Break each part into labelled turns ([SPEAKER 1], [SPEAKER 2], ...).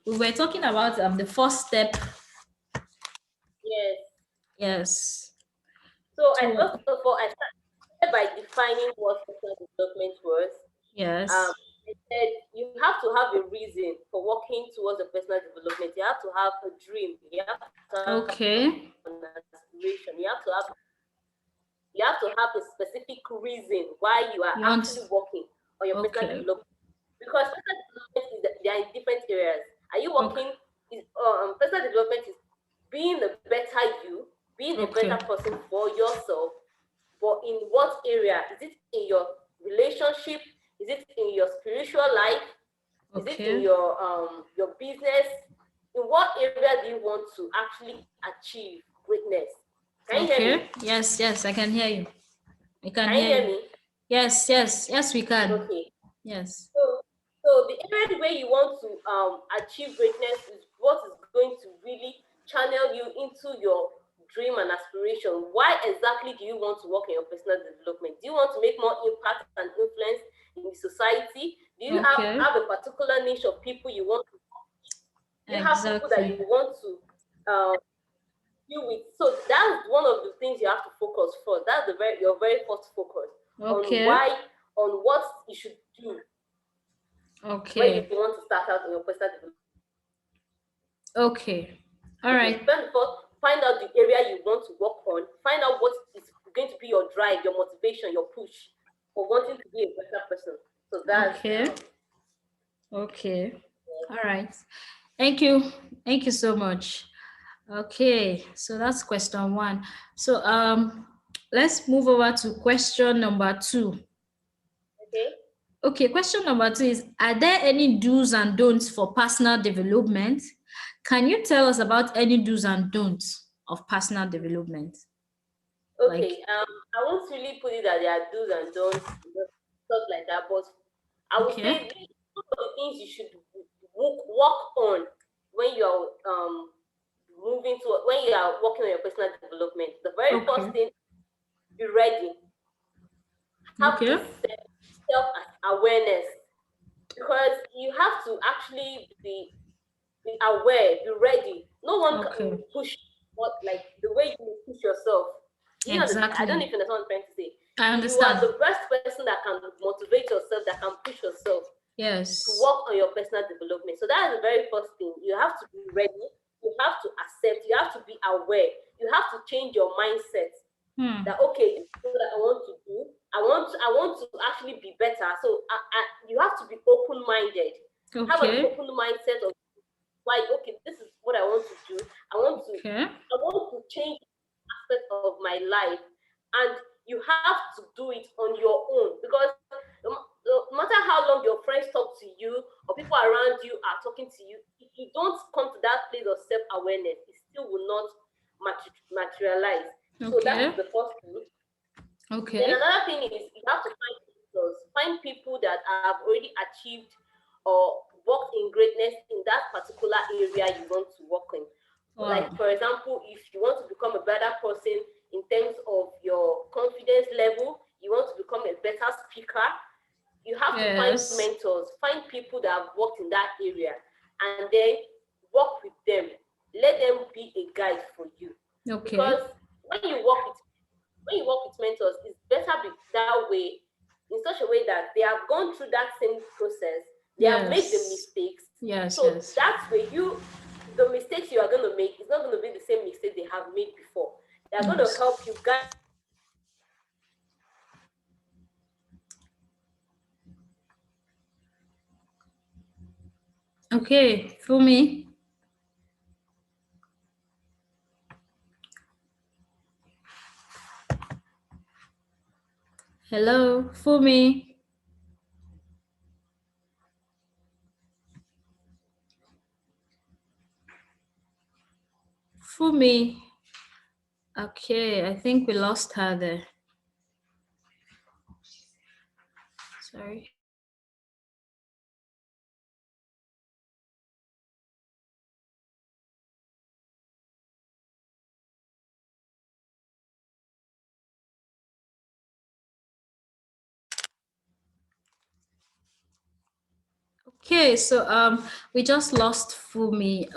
[SPEAKER 1] we were talking about the first step.
[SPEAKER 2] Yes.
[SPEAKER 1] Yes.
[SPEAKER 2] So first of all, I started by defining what personal development was.
[SPEAKER 1] Yes.
[SPEAKER 2] I said you have to have a reason for working towards a personal development. You have to have a dream. You have to have
[SPEAKER 1] Okay.
[SPEAKER 2] an aspiration. You have to have a specific reason why you are
[SPEAKER 1] You want?
[SPEAKER 2] actually working on your personal
[SPEAKER 1] Okay.
[SPEAKER 2] development. Because personal development is that they are in different areas. Are you
[SPEAKER 1] Okay.
[SPEAKER 2] working? Personal development is being a better you, being a
[SPEAKER 1] Okay.
[SPEAKER 2] better person for yourself. But in what area? Is it in your relationship? Is it in your spiritual life? Is it in
[SPEAKER 1] Okay.
[SPEAKER 2] your business? In what area do you want to actually achieve greatness? Can you hear me?
[SPEAKER 1] Okay. Yes. Yes. I can hear you. I can
[SPEAKER 2] Can you
[SPEAKER 1] hear
[SPEAKER 2] hear
[SPEAKER 1] you.
[SPEAKER 2] me?
[SPEAKER 1] Yes. Yes. Yes. We can.
[SPEAKER 2] Okay.
[SPEAKER 1] Yes.
[SPEAKER 2] So the area where you want to achieve greatness is what is going to really channel you into your dream and aspiration. Why exactly do you want to work in your personal development? Do you want to make more impact and influence in the society? Do you
[SPEAKER 1] Okay.
[SPEAKER 2] have a particular niche of people you want to? Do you have people that you
[SPEAKER 1] Exactly.
[SPEAKER 2] want to deal with? So that's one of the things you have to focus for. That's your very first focus on
[SPEAKER 1] Okay.
[SPEAKER 2] why, on what you should do when you
[SPEAKER 1] Okay.
[SPEAKER 2] want to start out in your personal development.
[SPEAKER 1] Okay. All right.
[SPEAKER 2] First of all, find out the area you want to work on. Find out what is going to be your drive, your motivation, your push for wanting to be a better person. So that's
[SPEAKER 1] Okay. Okay. All right. Thank you. Thank you so much. Okay. So that's question one. So let's move over to question number two.
[SPEAKER 2] okay.
[SPEAKER 1] Okay, question number two is, are there any do's and don'ts for personal development? Can you tell us about any do's and don'ts of personal development? Like,
[SPEAKER 2] Okay. I won't really put it that there are do's and don'ts, stuff like that, but I would
[SPEAKER 1] okay,
[SPEAKER 2] say some of the things you should work on when you're moving to when you are working on your personal development. The very
[SPEAKER 1] okay,
[SPEAKER 2] first thing, be ready. Have
[SPEAKER 1] okay,
[SPEAKER 2] this self awareness, because you have to actually be aware, be ready. No one
[SPEAKER 1] okay,
[SPEAKER 2] can push what, like the way you push yourself. Do you understand? I don't know
[SPEAKER 1] exactly.
[SPEAKER 2] if you understand what I'm trying to say.
[SPEAKER 1] I
[SPEAKER 2] You are
[SPEAKER 1] understand.
[SPEAKER 2] the best person that can motivate yourself, that can push yourself to
[SPEAKER 1] Yes.
[SPEAKER 2] work on your personal development. So that is the very first thing. You have to be ready. You have to accept. You have to be aware. You have to change your mindset
[SPEAKER 1] Hmm.
[SPEAKER 2] that okay, this is what I want to do. I want to actually be better. So you have to be open-minded. Have an
[SPEAKER 1] Okay.
[SPEAKER 2] open mindset of why, okay, this is what I want to do.
[SPEAKER 1] Okay.
[SPEAKER 2] I want to change aspect of my life. And you have to do it on your own, because no matter how long your friends talk to you or people around you are talking to you, if you don't come to that place of self-awareness, it still will not materialize. So that
[SPEAKER 1] Okay.
[SPEAKER 2] is the first thing. Then
[SPEAKER 1] Okay.
[SPEAKER 2] another thing is you have to find mentors, find people that have already achieved or worked in greatness in that particular area you want to work in.
[SPEAKER 1] Wow.
[SPEAKER 2] Like for example, if you want to become a better person in terms of your confidence level, you want to become a better speaker, you have to find
[SPEAKER 1] Yes.
[SPEAKER 2] mentors, find people that have worked in that area, and then work with them. Let them be a guide for you.
[SPEAKER 1] Okay.
[SPEAKER 2] Because when you work with when you work with mentors, it's better be that way, in such a way that they have gone through that same process, they have made the
[SPEAKER 1] Yes.
[SPEAKER 2] mistakes.
[SPEAKER 1] Yes.
[SPEAKER 2] So
[SPEAKER 1] Yes.
[SPEAKER 2] that way, the mistakes you are going to make is not going to be the same mistake they have made before. They are going to
[SPEAKER 1] Yes.
[SPEAKER 2] help you guide.
[SPEAKER 1] Okay. For me. Hello. For me. For me. Okay. I think we lost her there. Sorry. Okay, so we just lost Fumi.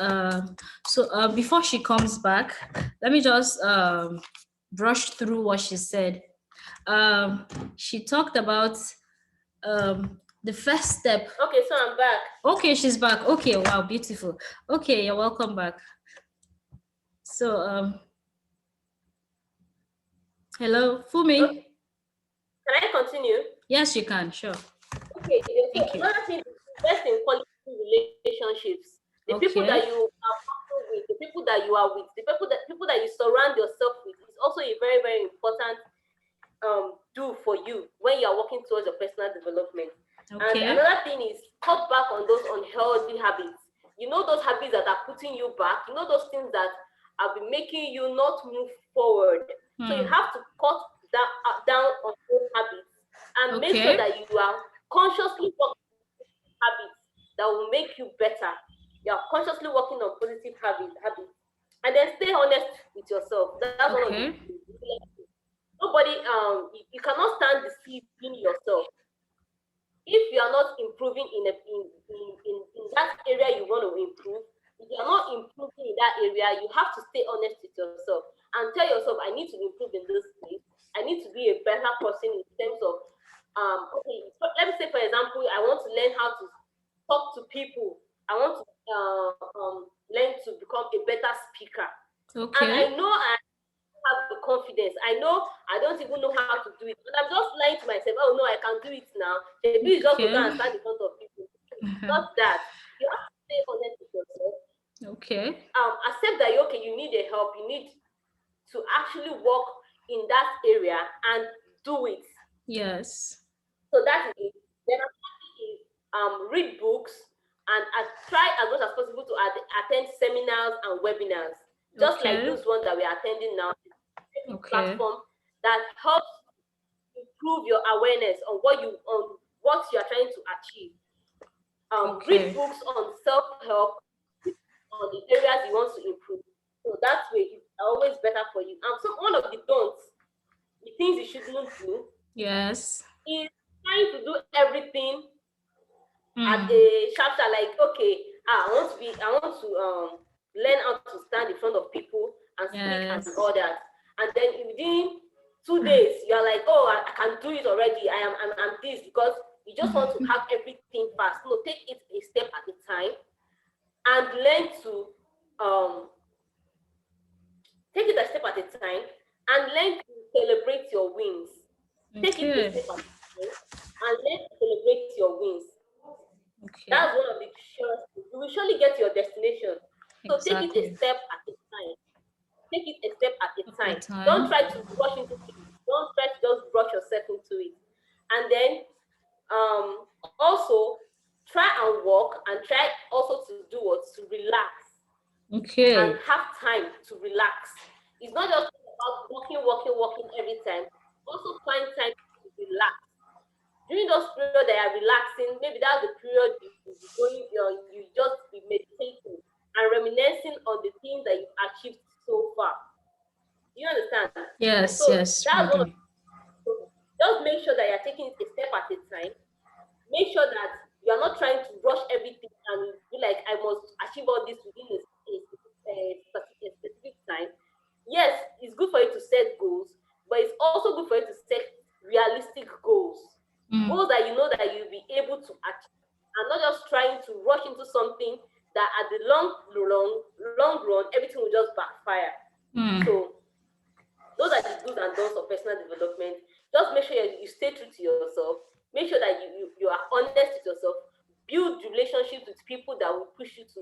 [SPEAKER 1] So before she comes back, let me just brush through what she said. She talked about the first step.
[SPEAKER 2] Okay, so I'm back.
[SPEAKER 1] Okay, she's back. Okay, wow, beautiful. Okay, you're welcome back. So hello, Fumi.
[SPEAKER 2] Okay. Can I continue?
[SPEAKER 1] Yes, you can. Sure.
[SPEAKER 2] Okay. So
[SPEAKER 1] Thank you.
[SPEAKER 2] another thing is invest in quality relationships. The people that
[SPEAKER 1] Okay.
[SPEAKER 2] you are partnered with, the people that you are with, the people that you surround yourself with is also a very, very important do for you when you are working towards your personal development. And
[SPEAKER 1] Okay.
[SPEAKER 2] another thing is cut back on those unhealthy habits. You know those habits that are putting you back. You know those things that have been making you not move forward. So you have to cut down on those habits and make sure
[SPEAKER 1] Okay.
[SPEAKER 2] that you are consciously working on habits that will make you better. You are consciously working on positive habits, and then stay honest with yourself. That's one of the
[SPEAKER 1] Okay.
[SPEAKER 2] nobody you cannot stand deceiving yourself. If you are not improving in that area you want to improve, if you are not improving in that area, you have to stay honest with yourself and tell yourself, I need to improve in this place. I need to be a better person in terms of okay, let me say for example, I want to learn how to talk to people. I want to learn to become a better speaker. And
[SPEAKER 1] Okay.
[SPEAKER 2] I know I have the confidence. I know I don't even know how to do it. But I'm just lying to myself, oh no, I can do it now. Maybe it's just to go
[SPEAKER 1] Okay.
[SPEAKER 2] and stand in front of people. Not that. You have to stay honest with yourself.
[SPEAKER 1] Okay.
[SPEAKER 2] Accept that okay, you need a help, you need to actually work in that area and do it.
[SPEAKER 1] Yes.
[SPEAKER 2] So that is it. Then read books and try as much as possible to attend seminars and webinars, just like
[SPEAKER 1] Okay.
[SPEAKER 2] this one that we are attending now.
[SPEAKER 1] Okay.
[SPEAKER 2] Platform that helps improve your awareness on what you are trying to achieve. Read
[SPEAKER 1] Okay.
[SPEAKER 2] books on self-help on the areas you want to improve. So that way it's always better for you. And so one of the don'ts, the things you shouldn't do,
[SPEAKER 1] Yes.
[SPEAKER 2] is trying to do everything at
[SPEAKER 1] Mm.
[SPEAKER 2] a chapter like okay, I want to learn how to stand in front of people and speak and
[SPEAKER 1] Yes.
[SPEAKER 2] all that. And then within 2 days, you're like, oh, I can do it already. I'm this because you just want to have everything fast. No, take it a step at a time and learn to take it a step at a time and learn to celebrate your wins. Take it a
[SPEAKER 1] Okay.
[SPEAKER 2] step at a time and learn to celebrate your wins.
[SPEAKER 1] Okay.
[SPEAKER 2] That's one of the surest things. You will surely get to your destination. So take it a
[SPEAKER 1] Exactly.
[SPEAKER 2] step at a time. Take it a step at a
[SPEAKER 1] Of the
[SPEAKER 2] time. Don't
[SPEAKER 1] time.
[SPEAKER 2] try to rush into things. Don't try to just rush yourself into it. And then also try and walk and try also to do what? To relax and
[SPEAKER 1] Okay.
[SPEAKER 2] have time to relax. It's not just about walking every time. Also find time to relax. During those periods that are relaxing, maybe that's the period you be going, you just be meditating and reminiscing on the things that you've achieved so far. Do you understand?
[SPEAKER 1] Yes.
[SPEAKER 2] So
[SPEAKER 1] Yes. We
[SPEAKER 2] that's one of
[SPEAKER 1] do.
[SPEAKER 2] just make sure that you're taking it a step at a time. Make sure that you are not trying to rush everything and be like, I must achieve all this within a specific time. Yes, it's good for you to set goals, but it's also good for you to set realistic goals.
[SPEAKER 1] Mm.
[SPEAKER 2] Goals that you know that you'll be able to achieve and not just trying to rush into something that at the long run, everything will just backfire.
[SPEAKER 1] Mm.
[SPEAKER 2] So those are the do's and don'ts of personal development. Just make sure you stay true to yourself. Make sure that you are honest with yourself. Build relationships with people that will push you to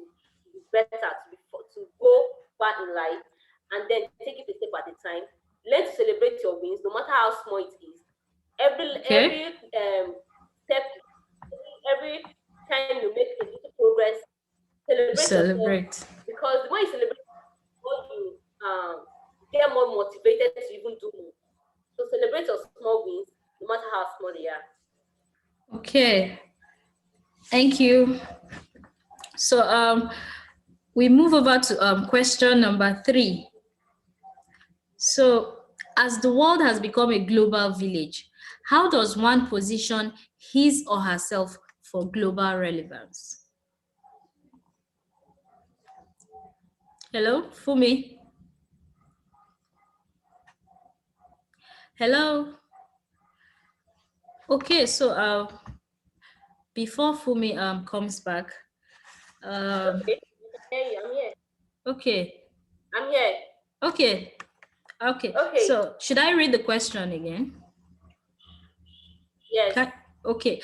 [SPEAKER 2] be better, to go far in life, and then take it a step at a time. Learn to celebrate your wins, no matter how small it is.
[SPEAKER 1] Okay.
[SPEAKER 2] Every step, every time you make a little progress, celebrate yourself
[SPEAKER 1] Celebrate.
[SPEAKER 2] because when you celebrate, more you get more motivated to even do more. So celebrate your small wins, no matter how small they are.
[SPEAKER 1] Okay. Thank you. So we move over to question number 3. So as the world has become a global village, how does one position his or herself for global relevance? Hello, Fumi. Hello. Okay, so before Fumi comes back,
[SPEAKER 2] Okay, you can hear you. I'm here.
[SPEAKER 1] okay,
[SPEAKER 2] I'm here.
[SPEAKER 1] okay, okay.
[SPEAKER 2] Okay.
[SPEAKER 1] So should I read the question again?
[SPEAKER 2] Yes.
[SPEAKER 1] Okay.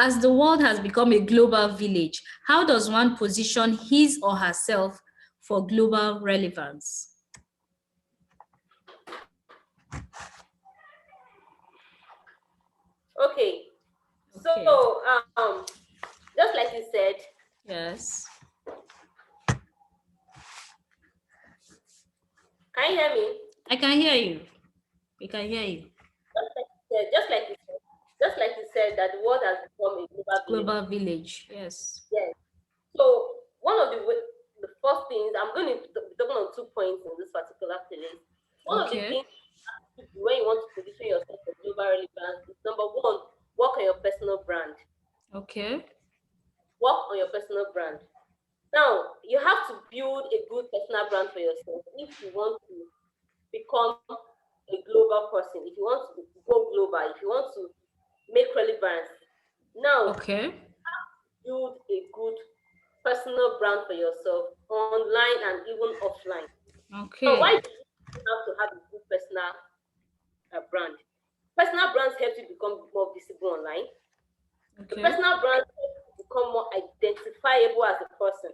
[SPEAKER 1] As the world has become a global village, how does one position his or herself for global relevance?
[SPEAKER 2] Okay.
[SPEAKER 1] Okay.
[SPEAKER 2] So, just like you said,
[SPEAKER 1] Yes.
[SPEAKER 2] can you hear me?
[SPEAKER 1] I can hear you. We can hear you.
[SPEAKER 2] Just like you said, that the world has become a global village.
[SPEAKER 1] Global village. Yes.
[SPEAKER 2] Yes. So one of the first things I'm going to be talking on 2 points in this particular place. One of the
[SPEAKER 1] Okay.
[SPEAKER 2] things when you want to position yourself for global relevance is number one, work on your personal brand.
[SPEAKER 1] Okay.
[SPEAKER 2] Work on your personal brand. Now you have to build a good personal brand for yourself if you want to become a global person, if you want to go global, if you want to make relevance. Now
[SPEAKER 1] Okay.
[SPEAKER 2] build a good personal brand for yourself online and even offline. Now, why
[SPEAKER 1] Okay.
[SPEAKER 2] do you have to have a good personal brand? Personal brands help you become more visible online. The
[SPEAKER 1] Okay.
[SPEAKER 2] personal brand helps you become more identifiable as a person.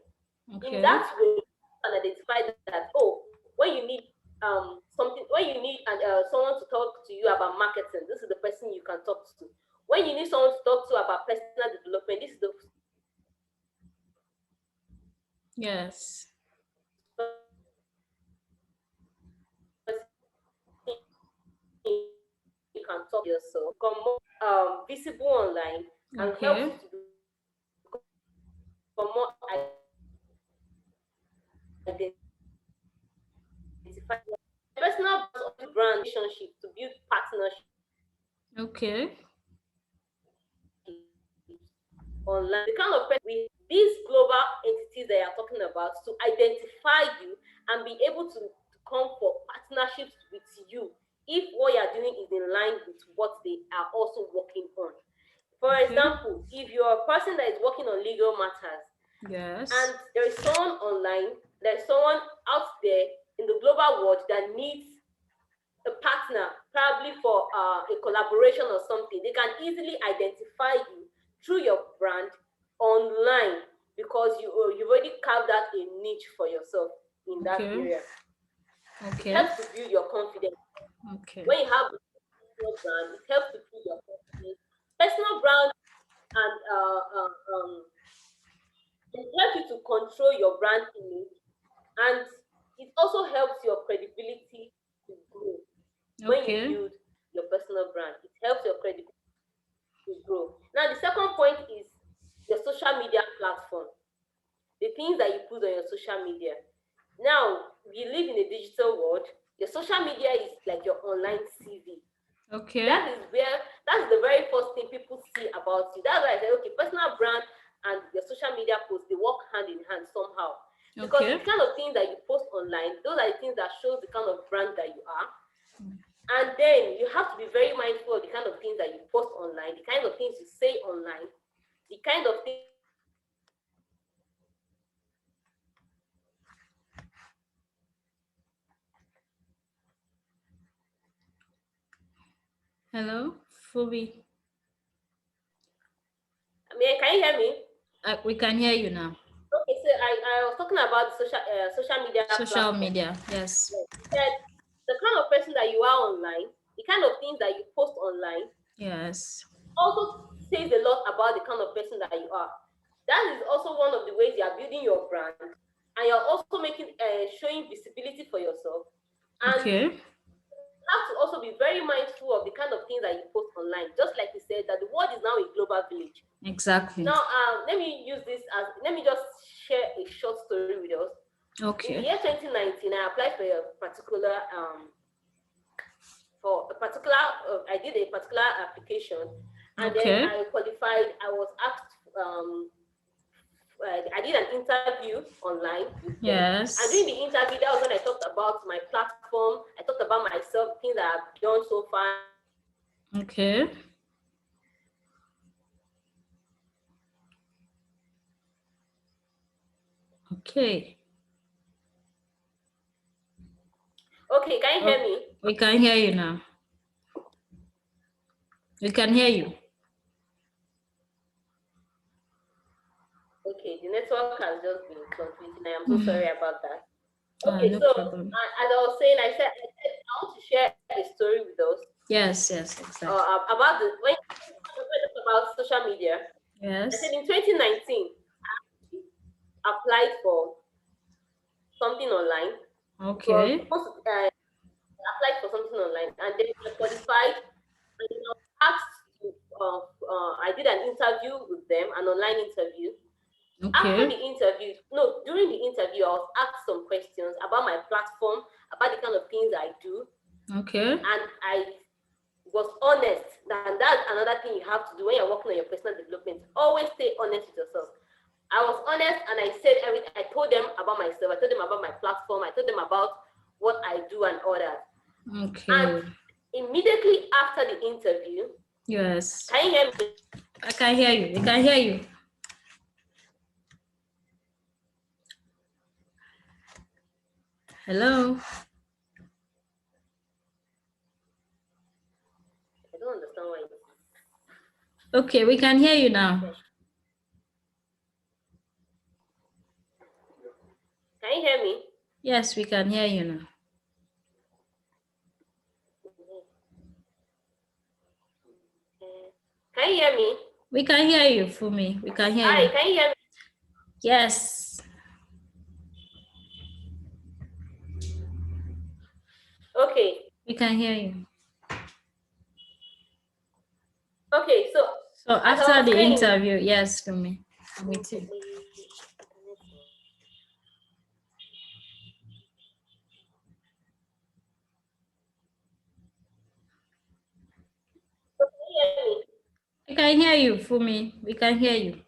[SPEAKER 2] In
[SPEAKER 1] Okay.
[SPEAKER 2] that way, you can identify that, oh, when you need something, when you need someone to talk to you about marketing, this is the person you can talk to. When you need someone to talk to about personal development, this is the
[SPEAKER 1] Yes.
[SPEAKER 2] you can talk to yourself, become more visible online, and helps
[SPEAKER 1] Okay.
[SPEAKER 2] you to become more identified. Personal brand relationship to build partnership
[SPEAKER 1] Okay.
[SPEAKER 2] online. The kind of person these global entities that you're talking about to identify you and be able to come for partnerships with you if what you're doing is in line with what they are also working on. For
[SPEAKER 1] Okay.
[SPEAKER 2] example, if you're a person that is working on legal matters
[SPEAKER 1] Yes.
[SPEAKER 2] and there is someone online, there's someone out there in the global world that needs a partner, probably for a collaboration or something, they can easily identify you through your brand online because you've already carved out a niche for yourself in that
[SPEAKER 1] Okay.
[SPEAKER 2] area. It
[SPEAKER 1] Okay.
[SPEAKER 2] helps to build your confidence.
[SPEAKER 1] Okay.
[SPEAKER 2] When you have a personal brand, it helps to build your confidence. Personal brand and it helps you to control your brand image, and it also helps your credibility to grow. When you
[SPEAKER 1] Okay.
[SPEAKER 2] build your personal brand, it helps your credibility to grow. Now, the second point is your social media platform, the things that you put on your social media. Now, we live in a digital world. Your social media is like your online CV.
[SPEAKER 1] Okay.
[SPEAKER 2] That's the very first thing people see about you. That's why I say, okay, personal brand and your social media posts, they work hand in hand somehow. Because
[SPEAKER 1] Okay.
[SPEAKER 2] the kind of things that you post online, those are the things that shows the kind of brand that you are. And then you have to be very mindful of the kind of things that you post online, the kind of things you say online, the kind of things
[SPEAKER 1] Hello, Phoebe.
[SPEAKER 2] I mean, can you hear me?
[SPEAKER 1] We can hear you now.
[SPEAKER 2] Okay, so I was talking about the social media
[SPEAKER 1] Social
[SPEAKER 2] platform.
[SPEAKER 1] media. Yes.
[SPEAKER 2] Yes. That the kind of person that you are online, the kind of things that you post online,
[SPEAKER 1] Yes.
[SPEAKER 2] also says a lot about the kind of person that you are. That is also one of the ways you are building your brand, and you're also making showing visibility for yourself. And
[SPEAKER 1] Okay.
[SPEAKER 2] you have to also be very mindful of the kind of things that you post online. Just like you said, that the world is now a global village.
[SPEAKER 1] Exactly.
[SPEAKER 2] Now, let me just share a short story with us. In the
[SPEAKER 1] Okay.
[SPEAKER 2] year 2019, I applied I did a particular application, and then
[SPEAKER 1] Okay.
[SPEAKER 2] I qualified. I was asked I did an interview online with them.
[SPEAKER 1] Yes.
[SPEAKER 2] And during the interview, that was when I talked about my platform. I talked about myself, things that I've done so far.
[SPEAKER 1] Okay. Okay.
[SPEAKER 2] Okay, can you hear me?
[SPEAKER 1] We can hear you now. We can hear you.
[SPEAKER 2] Okay, the network has just been fluctuating. I am so sorry about that. Okay,
[SPEAKER 1] No
[SPEAKER 2] so
[SPEAKER 1] problem.
[SPEAKER 2] as I was saying, I said I want to share a story with us.
[SPEAKER 1] Yes, exactly.
[SPEAKER 2] About when we talk about social media.
[SPEAKER 1] Yes.
[SPEAKER 2] I said in 2019, I applied for something online. It was
[SPEAKER 1] Okay.
[SPEAKER 2] supposed to, applied for something online, and then I qualified. And I was asked to. I did an interview with them, an online interview. After the
[SPEAKER 1] Okay.
[SPEAKER 2] interview, no, during the interview, I was asked some questions about my platform, about the kind of things I do,
[SPEAKER 1] Okay.
[SPEAKER 2] and I was honest. And that's another thing you have to do when you're working on your personal development. Always stay honest with yourself. I was honest and I said everything. I told them about myself. I told them about my platform. I told them about what I do and all that.
[SPEAKER 1] Okay.
[SPEAKER 2] And immediately after the interview,
[SPEAKER 1] Yes.
[SPEAKER 2] can you hear me?
[SPEAKER 1] I can hear you. We can hear you. Hello.
[SPEAKER 2] I don't understand why.
[SPEAKER 1] Okay, we can hear you now.
[SPEAKER 2] Can you hear me?
[SPEAKER 1] Yes, we can hear you now.
[SPEAKER 2] Can you hear me?
[SPEAKER 1] We can hear you, Fumi. We can hear
[SPEAKER 2] Hi,
[SPEAKER 1] you.
[SPEAKER 2] can you hear me?
[SPEAKER 1] Yes.
[SPEAKER 2] Okay.
[SPEAKER 1] We can hear you.
[SPEAKER 2] Okay, so as I
[SPEAKER 1] after
[SPEAKER 2] was
[SPEAKER 1] the
[SPEAKER 2] saying,
[SPEAKER 1] interview, yes, Fumi. I'm with you.
[SPEAKER 2] can you hear me?
[SPEAKER 1] We can hear you, Fumi. We can hear you.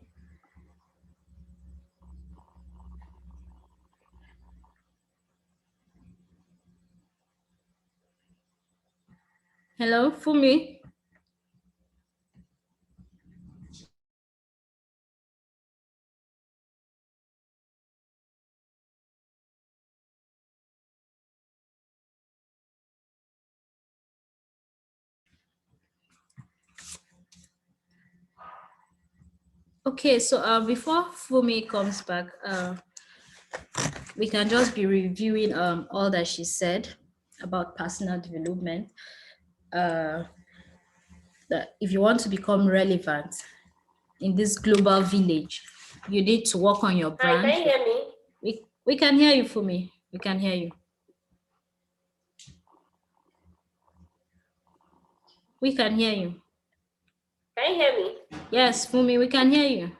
[SPEAKER 1] Hello, Fumi. Okay, so before Fumi comes back, we can just be reviewing all that she said about personal development. That if you want to become relevant in this global village, you need to work on your
[SPEAKER 2] Hi,
[SPEAKER 1] brand.
[SPEAKER 2] can you hear me?
[SPEAKER 1] We can hear you, Fumi. We can hear you. We can hear you.
[SPEAKER 2] Can you hear me?
[SPEAKER 1] Yes, Fumi, we can hear you.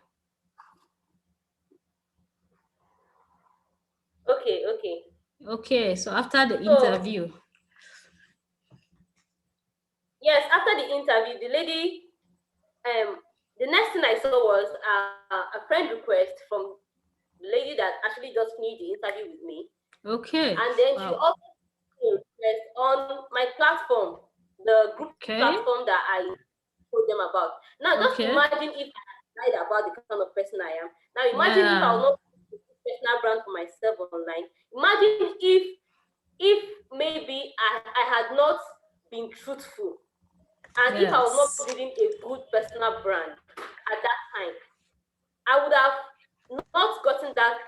[SPEAKER 2] Okay, okay.
[SPEAKER 1] Okay, so after the
[SPEAKER 2] So
[SPEAKER 1] interview.
[SPEAKER 2] yes, after the interview, the lady, the next thing I saw was a friend request from the lady that actually just finished the interview with me.
[SPEAKER 1] Okay.
[SPEAKER 2] And then she also request on my platform, the group platform that I told them about. Now, just imagine if I had lied about the kind of person I am. Now, imagine if I was not personal brand for myself online. Imagine if maybe I had not been truthful, and if I was not building a good personal brand at that time, I would have not gotten that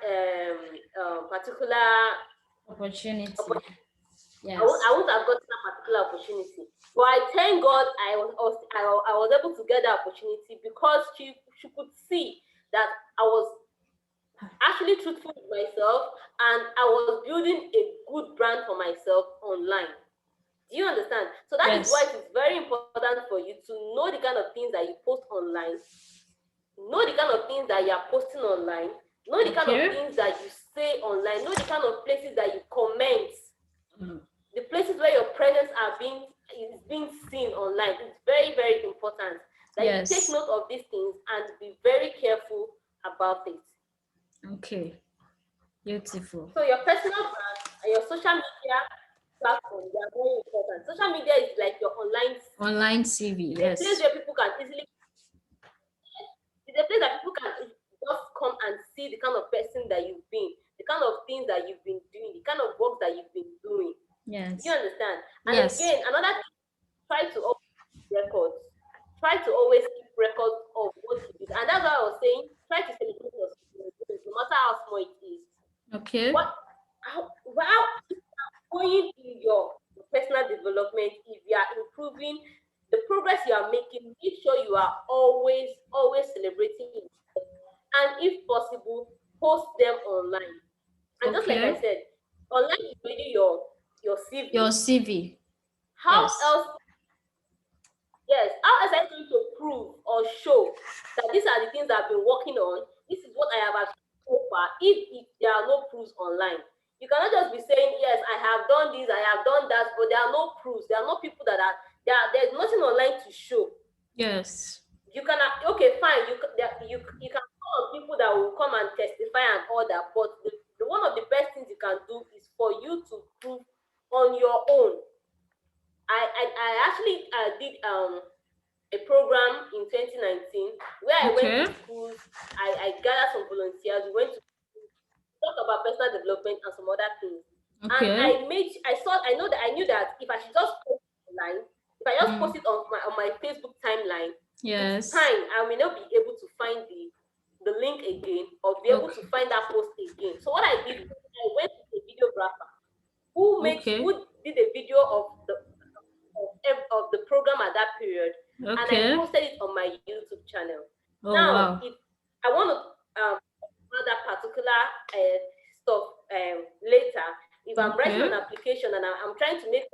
[SPEAKER 2] particular
[SPEAKER 1] opportunity.
[SPEAKER 2] Yes. I wouldn't have gotten that particular opportunity. But I thank God I was able to get that opportunity because she could see that I was actually truthful with myself and I was building a good brand for myself online. Do you understand? So that is why it is very important for you to know the kind of things that you post online, know the kind of things that you are posting online, know the kind of things that you say online, know the kind of places that you comment, the places where your presence is being seen online. It's very, very important that you take note of these things and be very careful about it.
[SPEAKER 1] Okay. Beautiful.
[SPEAKER 2] So your personal brand and your social media platform, they are very important. Social media is like your
[SPEAKER 1] online CV,
[SPEAKER 2] a place
[SPEAKER 1] yes.
[SPEAKER 2] where people can easily, it's a place that people can just come and see the kind of person that you've been, the kind of things that you've been doing, the kind of work that you've been doing. You
[SPEAKER 1] Yes.
[SPEAKER 2] understand? And
[SPEAKER 1] Yes.
[SPEAKER 2] again, another thing, try to always keep records. Try to always keep records of what you did. And that's why I was saying, try to celebrate your success, no matter how small it is.
[SPEAKER 1] Okay.
[SPEAKER 2] How going in your personal development, if you are improving the progress you are making, make sure you are always celebrating it. And if possible, post them online. And just like I
[SPEAKER 1] Okay.
[SPEAKER 2] said, online is really your
[SPEAKER 1] Your
[SPEAKER 2] CV.
[SPEAKER 1] CV.
[SPEAKER 2] How
[SPEAKER 1] Yes.
[SPEAKER 2] else, yes, how else are you going to prove or show that these are the things I've been working on? This is what I have achieved so far. If there are no proofs online, you cannot just be saying, yes, I have done this, I have done that, but there are no proofs. There are no people that are there. There's nothing online to show.
[SPEAKER 1] Yes.
[SPEAKER 2] You can, okay, fine. You can call on people that will come and testify and all that, but the one of the best things you can do is for you to prove on your own. I actually did a program in 2019 where I went
[SPEAKER 1] Okay.
[SPEAKER 2] to schools. I gathered some volunteers. We went to talk about personal development and some other things. And
[SPEAKER 1] Okay.
[SPEAKER 2] I knew that if I should just post it online, if I just
[SPEAKER 1] Mm.
[SPEAKER 2] post it on my Facebook timeline, with
[SPEAKER 1] Yes.
[SPEAKER 2] time I may not be able to find the link again or be able to
[SPEAKER 1] Okay.
[SPEAKER 2] find that post again. So what I did was I went to a videographer who
[SPEAKER 1] Okay.
[SPEAKER 2] did a video of the program at that period, and I
[SPEAKER 1] Okay.
[SPEAKER 2] posted it on my YouTube channel.
[SPEAKER 1] Oh
[SPEAKER 2] Now,
[SPEAKER 1] wow.
[SPEAKER 2] if I want to add that particular stuff later, if I'm writing
[SPEAKER 1] Okay.
[SPEAKER 2] an application and I'm trying to make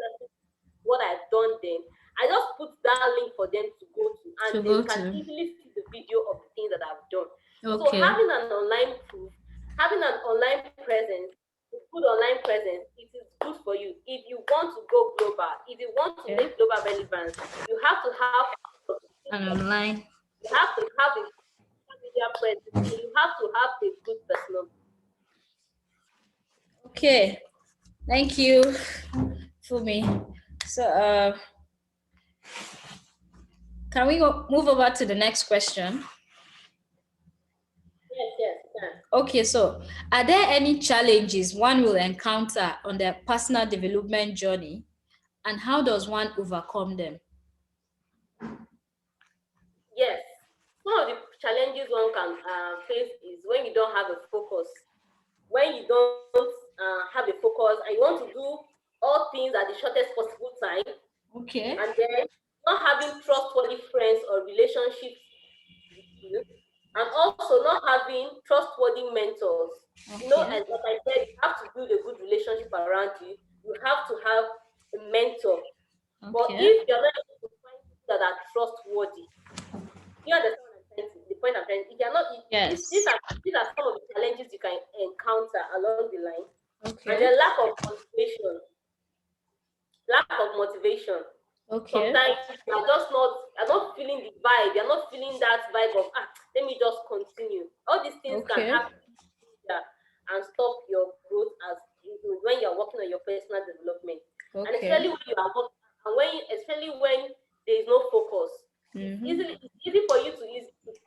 [SPEAKER 2] what I've done, then I just put that link for them to go to, and
[SPEAKER 1] To
[SPEAKER 2] they
[SPEAKER 1] go
[SPEAKER 2] can
[SPEAKER 1] to.
[SPEAKER 2] easily see the video of the things that I've done. So
[SPEAKER 1] Okay.
[SPEAKER 2] having an online proof, having an online presence, a good online presence, it is good for you. If you want to go global, if you want to
[SPEAKER 1] Okay.
[SPEAKER 2] make global relevance, you have to have
[SPEAKER 1] And online.
[SPEAKER 2] you have to have a social media presence, and you have to have a good personal.
[SPEAKER 1] Okay. Thank you, Fumi. So, can we move over to the next question?
[SPEAKER 2] Yes, yes, you can.
[SPEAKER 1] Okay, so are there any challenges one will encounter on their personal development journey, and how does one overcome them?
[SPEAKER 2] Yes. Some of the challenges one can face is when you don't have a focus. When you don't have a focus and you want to do all things at the shortest possible time,
[SPEAKER 1] Okay.
[SPEAKER 2] and then not having trustworthy friends or relationships with you, and also not having trustworthy mentors. You know,
[SPEAKER 1] Okay.
[SPEAKER 2] as like I said, you have to build a good relationship around you. You have to have a mentor. But
[SPEAKER 1] Okay.
[SPEAKER 2] if you're not able to find people that are trustworthy, you understand what I'm trying to, the point I'm trying. If you're not,
[SPEAKER 1] Yes.
[SPEAKER 2] these are some of the challenges you can encounter along the line, and
[SPEAKER 1] Okay.
[SPEAKER 2] then lack of motivation. Lack of motivation.
[SPEAKER 1] Okay.
[SPEAKER 2] Sometimes you're not feeling the vibe. You're not feeling that vibe of let me just continue. All these things can
[SPEAKER 1] Okay.
[SPEAKER 2] actually hinder and stop your growth as when you're working on your personal development, and
[SPEAKER 1] Okay.
[SPEAKER 2] especially when you are working, and especially when there is no focus.
[SPEAKER 1] Mm-hmm.
[SPEAKER 2] It's easy for you to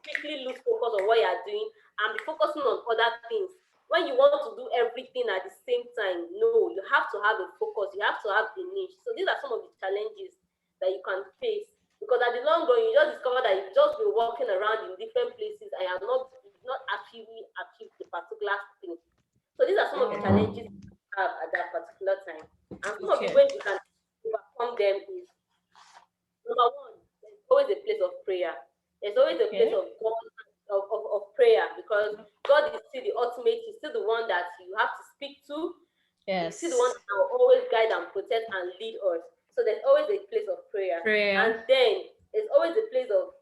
[SPEAKER 2] quickly lose focus on what you are doing and be focusing on other things. When you want to do everything at the same time, no, you have to have a focus, you have to have a niche. So these are some of the challenges that you can face, because at the long run you just discover that you've just been walking around in different places and you've not actually achieved the particular thing. So these are some of the challenges you have at that particular time, and some of the
[SPEAKER 1] Okay.
[SPEAKER 2] ways you can overcome them is: number one, there's always a place of prayer. There's always a place
[SPEAKER 1] Okay.
[SPEAKER 2] of God, of prayer, because God is still the ultimate. He's still the one that you have to speak to. He's still the one
[SPEAKER 1] Yes.
[SPEAKER 2] that will always guide and protect and lead us. So there's always a place of prayer.
[SPEAKER 1] Prayer.
[SPEAKER 2] And then there's always a place of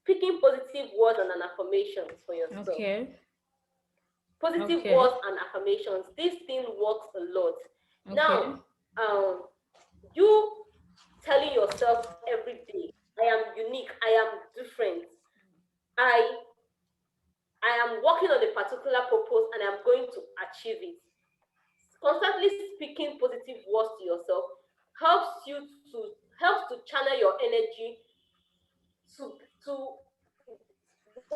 [SPEAKER 2] speaking positive words and an affirmations for yourself.
[SPEAKER 1] Okay.
[SPEAKER 2] Positive
[SPEAKER 1] Okay.
[SPEAKER 2] words and affirmations. This thing works a lot.
[SPEAKER 1] Okay.
[SPEAKER 2] Now, you telling yourself every day, I am unique, I am different, I I am working on a particular purpose and I'm going to achieve it. Constantly speaking positive words to yourself helps you to helps to channel your energy to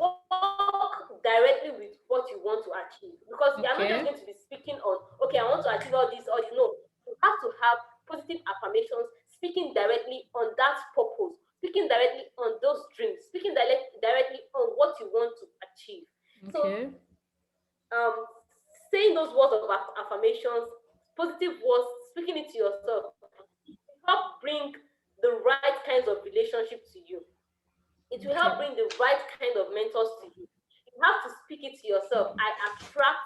[SPEAKER 2] work directly with what you want to achieve, because you are not just
[SPEAKER 1] Okay.
[SPEAKER 2] going to be speaking on, okay, I want to achieve all this. No, you have to have positive affirmations, speaking directly on that purpose, speaking directly on those dreams, speaking directly on what you want to achieve. So
[SPEAKER 1] Okay.
[SPEAKER 2] um saying those words of affirmations, positive words, speaking it to yourself, help bring the right kinds of relationship to you. It will help
[SPEAKER 1] Okay.
[SPEAKER 2] bring the right kind of mentors to you. You have to speak it to yourself. I attract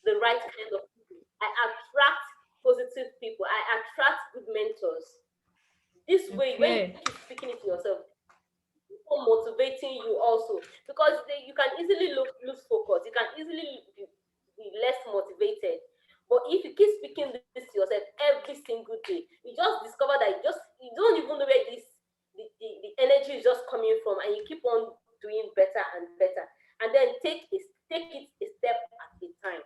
[SPEAKER 2] the right kind of people. I attract positive people. I attract good mentors. This way, when you
[SPEAKER 1] Okay.
[SPEAKER 2] keep speaking it to yourself, people motivating you also, because you can easily lose focus. You can easily be less motivated. But if you keep speaking this to yourself every single day, you just discover that you don't even know where the energy is just coming from, and you keep on doing better and better. And then take it a step at a time,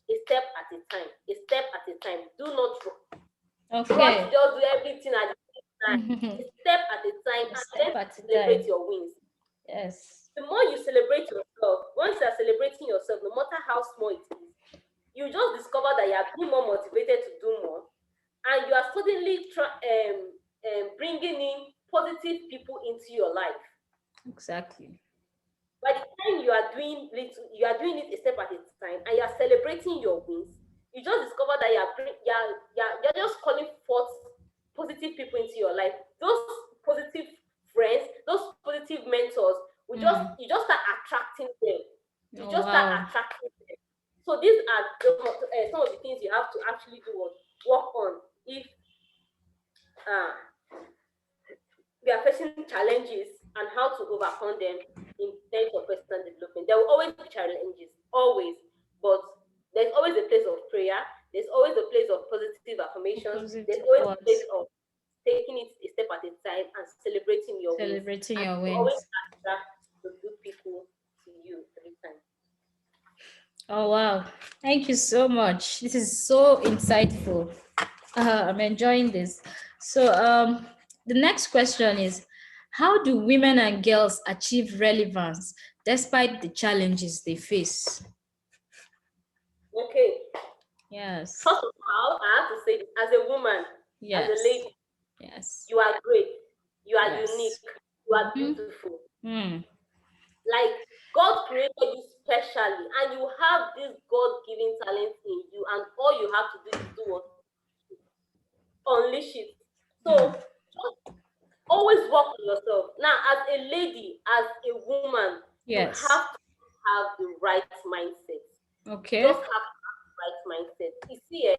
[SPEAKER 2] a step at a time, a step at a time. Do not rush to
[SPEAKER 1] Okay.
[SPEAKER 2] just do everything at the same time. A step at a time,
[SPEAKER 1] A
[SPEAKER 2] and
[SPEAKER 1] step
[SPEAKER 2] learn to
[SPEAKER 1] at a
[SPEAKER 2] celebrate
[SPEAKER 1] time.
[SPEAKER 2] your wins.
[SPEAKER 1] Yes.
[SPEAKER 2] The more you celebrate yourself, once you are celebrating yourself, no matter how small it is, you just discover that you are being more motivated to do more, and you are suddenly bringing in positive people into your life.
[SPEAKER 1] Exactly.
[SPEAKER 2] By the time you are doing it a step at a time, and you are celebrating your wins, you just discover that you're just calling forth positive people into your life. Those positive friends, those positive mentors,
[SPEAKER 1] Mm.
[SPEAKER 2] you just start attracting them. You
[SPEAKER 1] Oh
[SPEAKER 2] just start
[SPEAKER 1] wow.
[SPEAKER 2] attracting them. So these are some of the things you have to actually do work on if uh, we are facing challenges, and how to overcome them in terms of personal development. There will always be challenges, always, but there's always a place of prayer. There's always a place of positive affirmations. There's
[SPEAKER 1] Positive
[SPEAKER 2] always a place
[SPEAKER 1] words.
[SPEAKER 2] of taking it a step at a time and celebrating your wins.
[SPEAKER 1] Celebrating
[SPEAKER 2] And
[SPEAKER 1] your
[SPEAKER 2] you always
[SPEAKER 1] wins.
[SPEAKER 2] attract the good people to you every time.
[SPEAKER 1] Oh wow. Thank you so much. This is so insightful. I'm enjoying this. So the next question is, how do women and girls achieve relevance despite the challenges they face?
[SPEAKER 2] Okay.
[SPEAKER 1] Yes.
[SPEAKER 2] First of all, I have to say, as a woman, as a
[SPEAKER 1] Yes.
[SPEAKER 2] lady,
[SPEAKER 1] Yes.
[SPEAKER 2] you are great. You are
[SPEAKER 1] Yes.
[SPEAKER 2] unique. You are
[SPEAKER 1] Mm-hmm.
[SPEAKER 2] beautiful.
[SPEAKER 1] Mm.
[SPEAKER 2] Like, God created you specially, and you have this God-given talent in you, and all you have to do is do what? Unleash it.
[SPEAKER 1] Mm.
[SPEAKER 2] So just always work on yourself. Now, as a lady, as a woman, you
[SPEAKER 1] Yes.
[SPEAKER 2] have to have the right mindset. You just
[SPEAKER 1] Okay.
[SPEAKER 2] have to have the right mindset. You see,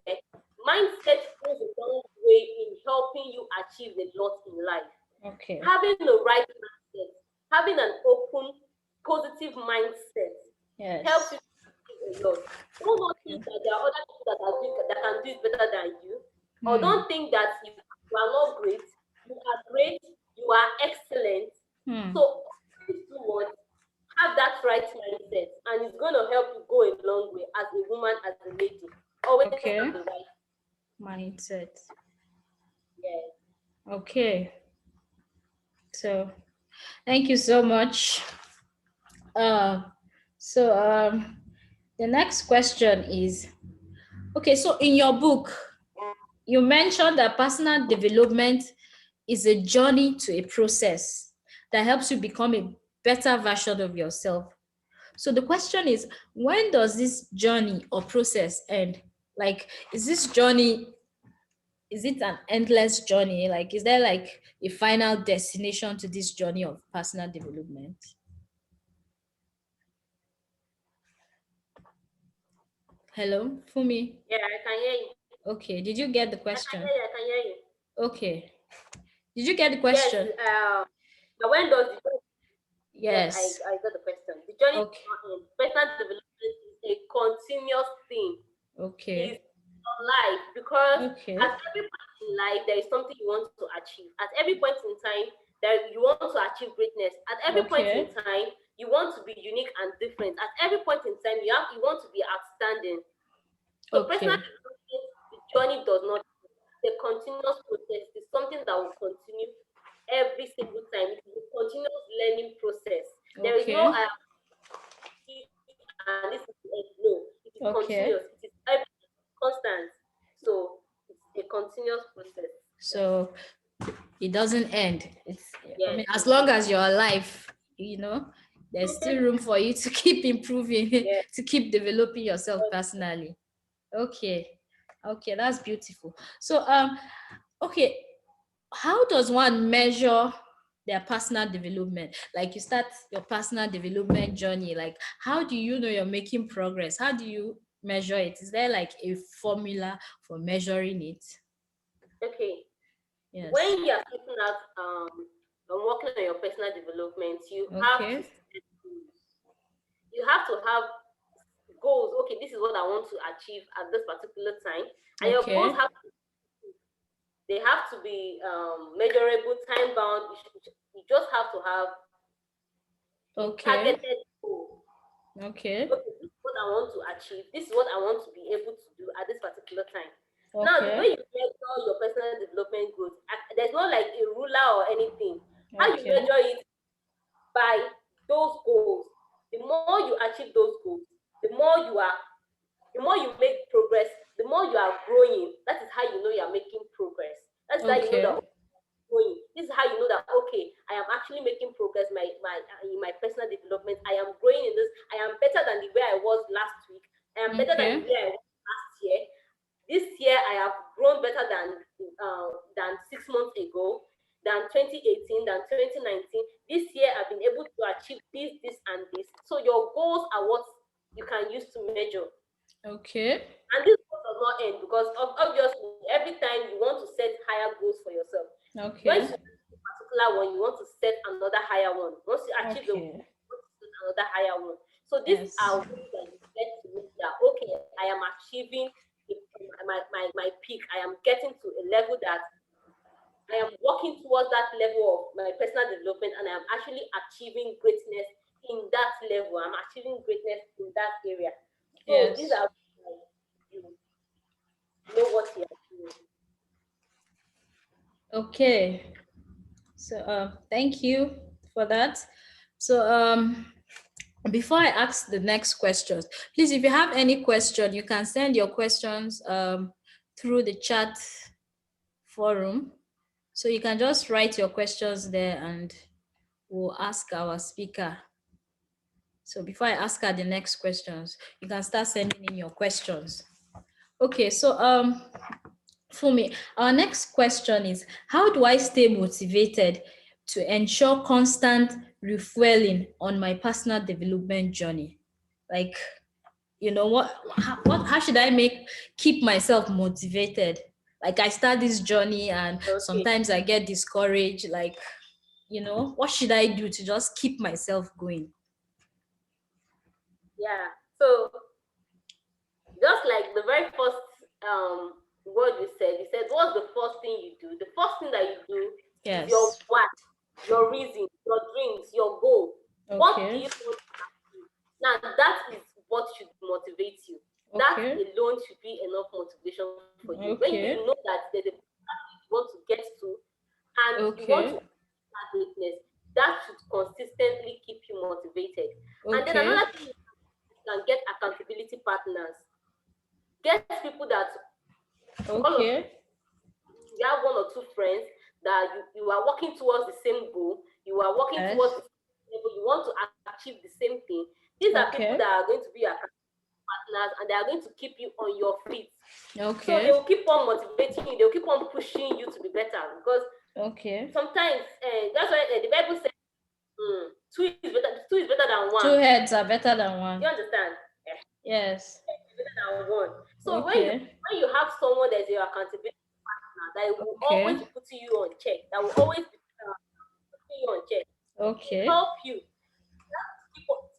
[SPEAKER 2] mindset goes a long way in helping you achieve a lot in life.
[SPEAKER 1] Okay.
[SPEAKER 2] Having the right mindset, having an open, positive mindset helps
[SPEAKER 1] Yes.
[SPEAKER 2] you achieve a lot. Don't not
[SPEAKER 1] Okay.
[SPEAKER 2] think that there are other people that can do it better than you, or
[SPEAKER 1] Hmm.
[SPEAKER 2] don't think that you are not great. You are great. You are excellent.
[SPEAKER 1] Hmm.
[SPEAKER 2] So always do what? Have that right mindset, and it's going to help you go a long way as a woman, as a lady. Always have
[SPEAKER 1] Okay.
[SPEAKER 2] the right.
[SPEAKER 1] Mindset.
[SPEAKER 2] Yes.
[SPEAKER 1] Okay. So thank you so much. Uh, so the next question is, okay, so in your book, you mentioned that personal development is a journey to a process that helps you become a better version of yourself. So the question is, when does this journey or process end? Like, is this journey, is it an endless journey? Like, is there like a final destination to this journey of personal development? Hello, Fumi.
[SPEAKER 2] Yeah, I can hear you.
[SPEAKER 1] Okay, did you get the
[SPEAKER 2] I can
[SPEAKER 1] question?
[SPEAKER 2] hear you. I can hear you.
[SPEAKER 1] Okay, did you get the
[SPEAKER 2] Yes.
[SPEAKER 1] question?
[SPEAKER 2] But when does the Yes,
[SPEAKER 1] Yes.
[SPEAKER 2] I got the question. The journey
[SPEAKER 1] Okay.
[SPEAKER 2] does not end. Personal development is a continuous thing. Is
[SPEAKER 1] Okay.
[SPEAKER 2] your life, because
[SPEAKER 1] Okay.
[SPEAKER 2] at every point in life there is something you want to achieve. At every point in time, there you want to achieve greatness. At every point in
[SPEAKER 1] Okay.
[SPEAKER 2] time, you want to be unique and different. At every point in time, you want to be outstanding. So personal
[SPEAKER 1] Okay.
[SPEAKER 2] development, the journey does not, the continuous process is something that will continue every single time. It is a continuous learning process. There is no
[SPEAKER 1] Okay.
[SPEAKER 2] and this is the end. No, it is continuous.
[SPEAKER 1] Okay.
[SPEAKER 2] It is every constant. So it's a continuous process. Yeah.
[SPEAKER 1] So it doesn't end. I
[SPEAKER 2] Yes.
[SPEAKER 1] mean, as long as you're alive, there's still room for you to keep improving,
[SPEAKER 2] Yeah.
[SPEAKER 1] to keep developing yourself personally. Okay. Okay, that's beautiful. So okay, how does one measure their personal development? Like, you start your personal development journey, like, how do you know you're making progress? How do you measure it? Is there like a formula for measuring it?
[SPEAKER 2] Okay.
[SPEAKER 1] Yes.
[SPEAKER 2] When you are starting out and working on your personal development, you have to
[SPEAKER 1] Okay.
[SPEAKER 2] set goals. You have to have goals. Okay, this is what I want to achieve at this particular time, and your goals
[SPEAKER 1] Okay.
[SPEAKER 2] have to be measurable, time bound. You just have to have a
[SPEAKER 1] Okay.
[SPEAKER 2] targeted goal.
[SPEAKER 1] Okay.
[SPEAKER 2] Okay, this is what I want to achieve. This is what I want to be able to do at this particular time. Now, the
[SPEAKER 1] Okay.
[SPEAKER 2] way you measure your personal development growth, there's not like a ruler or anything. How you
[SPEAKER 1] Okay.
[SPEAKER 2] measure it by those goals. The more you achieve those goals, the more you make progress, the more you are growing. That is how you know you are making progress. That's how you know that
[SPEAKER 1] Okay.
[SPEAKER 2] growing. This is how you know that okay, I am actually making progress in my personal development. I am growing in this. I am better than the way I was last week. I am better than the
[SPEAKER 1] Okay.
[SPEAKER 2] way I was last year. This year I have grown better than 6 months ago, than 2018, than 2019. This year I've been able to achieve this, and this. So your goals are what you can use to measure.
[SPEAKER 1] Okay.
[SPEAKER 2] And this goal does not end because obviously every time you want to set higher goals for yourself. Once
[SPEAKER 1] Okay.
[SPEAKER 2] you achieve a particular one, you want to set another higher one. Once you achieve the
[SPEAKER 1] Okay.
[SPEAKER 2] goal, you want to set another higher one. So these
[SPEAKER 1] Yes.
[SPEAKER 2] are ways that you get to know that okay, I am achieving my peak. I am getting to a level that I am working towards that level of my personal development, and I am actually achieving greatness in that level. I'm achieving greatness in that area. So these
[SPEAKER 1] Yes.
[SPEAKER 2] are you know what you are doing.
[SPEAKER 1] Okay. So thank you for that. So before I ask the next questions, please, if you have any question, you can send your questions through the chat forum. So you can just write your questions there and we'll ask our speaker. So before I ask her the next questions, you can start sending in your questions. Okay, so for me, our next question is, how do I stay motivated to ensure constant refueling on my personal development journey? Like, how should I keep myself motivated? Like, I start this journey and
[SPEAKER 2] Okay.
[SPEAKER 1] sometimes I get discouraged. Like, what should I do to just keep myself going?
[SPEAKER 2] Yeah. So just like the very first word you said, what's the first thing you do? The first thing that you do is your
[SPEAKER 1] Yes.
[SPEAKER 2] what, your reason, your dreams, your goal. What do
[SPEAKER 1] Okay.
[SPEAKER 2] you want to achieve? Now that is what should motivate you. That
[SPEAKER 1] Okay.
[SPEAKER 2] alone should be enough motivation for you. When you know
[SPEAKER 1] Okay.
[SPEAKER 2] that there's a you want to get to and you want to
[SPEAKER 1] Okay.
[SPEAKER 2] that greatness, that should consistently keep you motivated. And then
[SPEAKER 1] Okay.
[SPEAKER 2] another thing, you can get accountability partners. Get people that all of
[SPEAKER 1] Okay.
[SPEAKER 2] you have one or two friends that you are working towards the same goal, you are working towards
[SPEAKER 1] Yes.
[SPEAKER 2] the same level, you want to achieve the same thing. These are people
[SPEAKER 1] Okay.
[SPEAKER 2] that are going to be your partners and they are going to keep you on your feet. So they
[SPEAKER 1] Okay.
[SPEAKER 2] will keep on motivating you, they'll keep on pushing you to be better because
[SPEAKER 1] Okay.
[SPEAKER 2] sometimes that's why the Bible says two is better than
[SPEAKER 1] Two
[SPEAKER 2] one.
[SPEAKER 1] heads are better than one.
[SPEAKER 2] You understand?
[SPEAKER 1] Yes.
[SPEAKER 2] Better than one. So
[SPEAKER 1] Okay.
[SPEAKER 2] when you have someone that's your accountability partner that will always
[SPEAKER 1] Okay.
[SPEAKER 2] be putting you on check, that will always be putting you on check, it will
[SPEAKER 1] Okay.
[SPEAKER 2] help you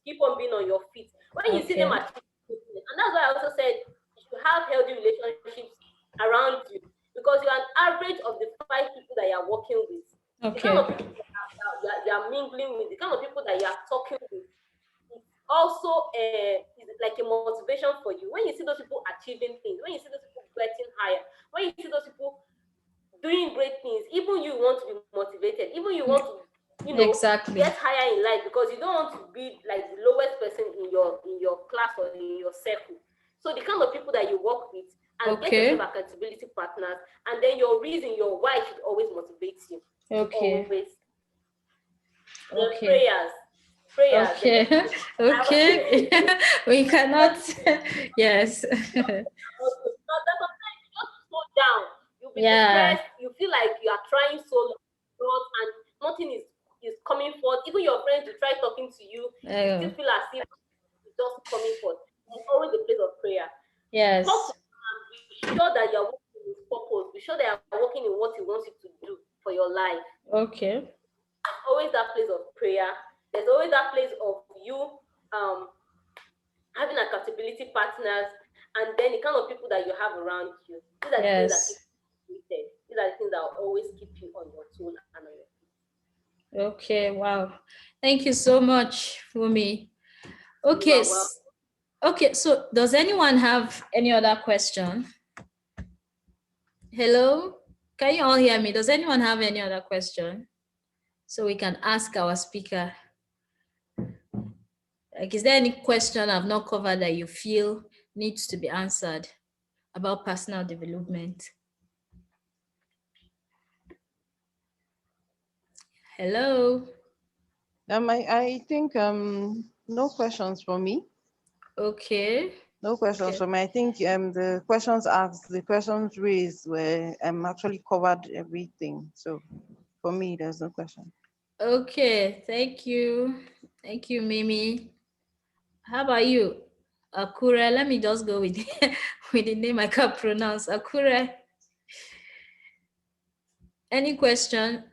[SPEAKER 2] keep on being on your feet. When you see them
[SPEAKER 1] Okay.
[SPEAKER 2] achieve greatness, and that's why I also said you should have healthy relationships around you because you're an average of the 5 people that you're working with, the kind of
[SPEAKER 1] Okay.
[SPEAKER 2] people that you are mingling with, the kind of people that you are talking with. also is like a motivation for you. When you see those people achieving things, when you see those people getting higher, when you see those people doing great things, even you want to be motivated, even you want to,
[SPEAKER 1] Exactly.
[SPEAKER 2] get higher in life, because you don't want to be like the lowest person in your class or in your circle. So the kind of people that you work with, and get yourself
[SPEAKER 1] Okay.
[SPEAKER 2] accountability partners, and then your reason, your why should always motivate you. Should
[SPEAKER 1] Okay.
[SPEAKER 2] always. Then
[SPEAKER 1] Okay.
[SPEAKER 2] prayers.
[SPEAKER 1] Okay. Okay. We cannot. Yes.
[SPEAKER 2] Sometimes you just slow down. You'll be
[SPEAKER 1] Yeah.
[SPEAKER 2] depressed. You feel like you are trying so long, and nothing is coming forth. Even your friends will try talking to you. You still
[SPEAKER 1] Oh,
[SPEAKER 2] feel as if it's just coming forth. There's always a place of prayer. Talk
[SPEAKER 1] yes.
[SPEAKER 2] to God. Be sure that you're working in His purpose. Be sure that you're working in what He wants you to do for your life.
[SPEAKER 1] Okay.
[SPEAKER 2] There's always that place of prayer. There's always that place of you um having accountability partners, and then the kind of people that you have around you. These are the things that keep
[SPEAKER 1] Yes.
[SPEAKER 2] you motivated. These are the things that will always keep you on your toes and on your feet.
[SPEAKER 1] Okay. Wow. Thank you so much, Fumi.
[SPEAKER 2] You
[SPEAKER 1] Okay.
[SPEAKER 2] are well.
[SPEAKER 1] Okay. So, does anyone have any other question? Hello? Can you all hear me? Does anyone have any other question? So we can ask our speaker. Like, is there any question I've not covered that you feel needs to be answered about personal development? Hello?
[SPEAKER 3] I think no questions for me.
[SPEAKER 1] Okay.
[SPEAKER 3] No questions
[SPEAKER 1] Okay.
[SPEAKER 3] for me. I think the questions asked, the questions raised were actually covered everything. So for me, there's no question.
[SPEAKER 1] Okay. Thank you. Thank you, Mimi. How about you? Akure. Let me just go with with the name I can't pronounce. Akure. Any question?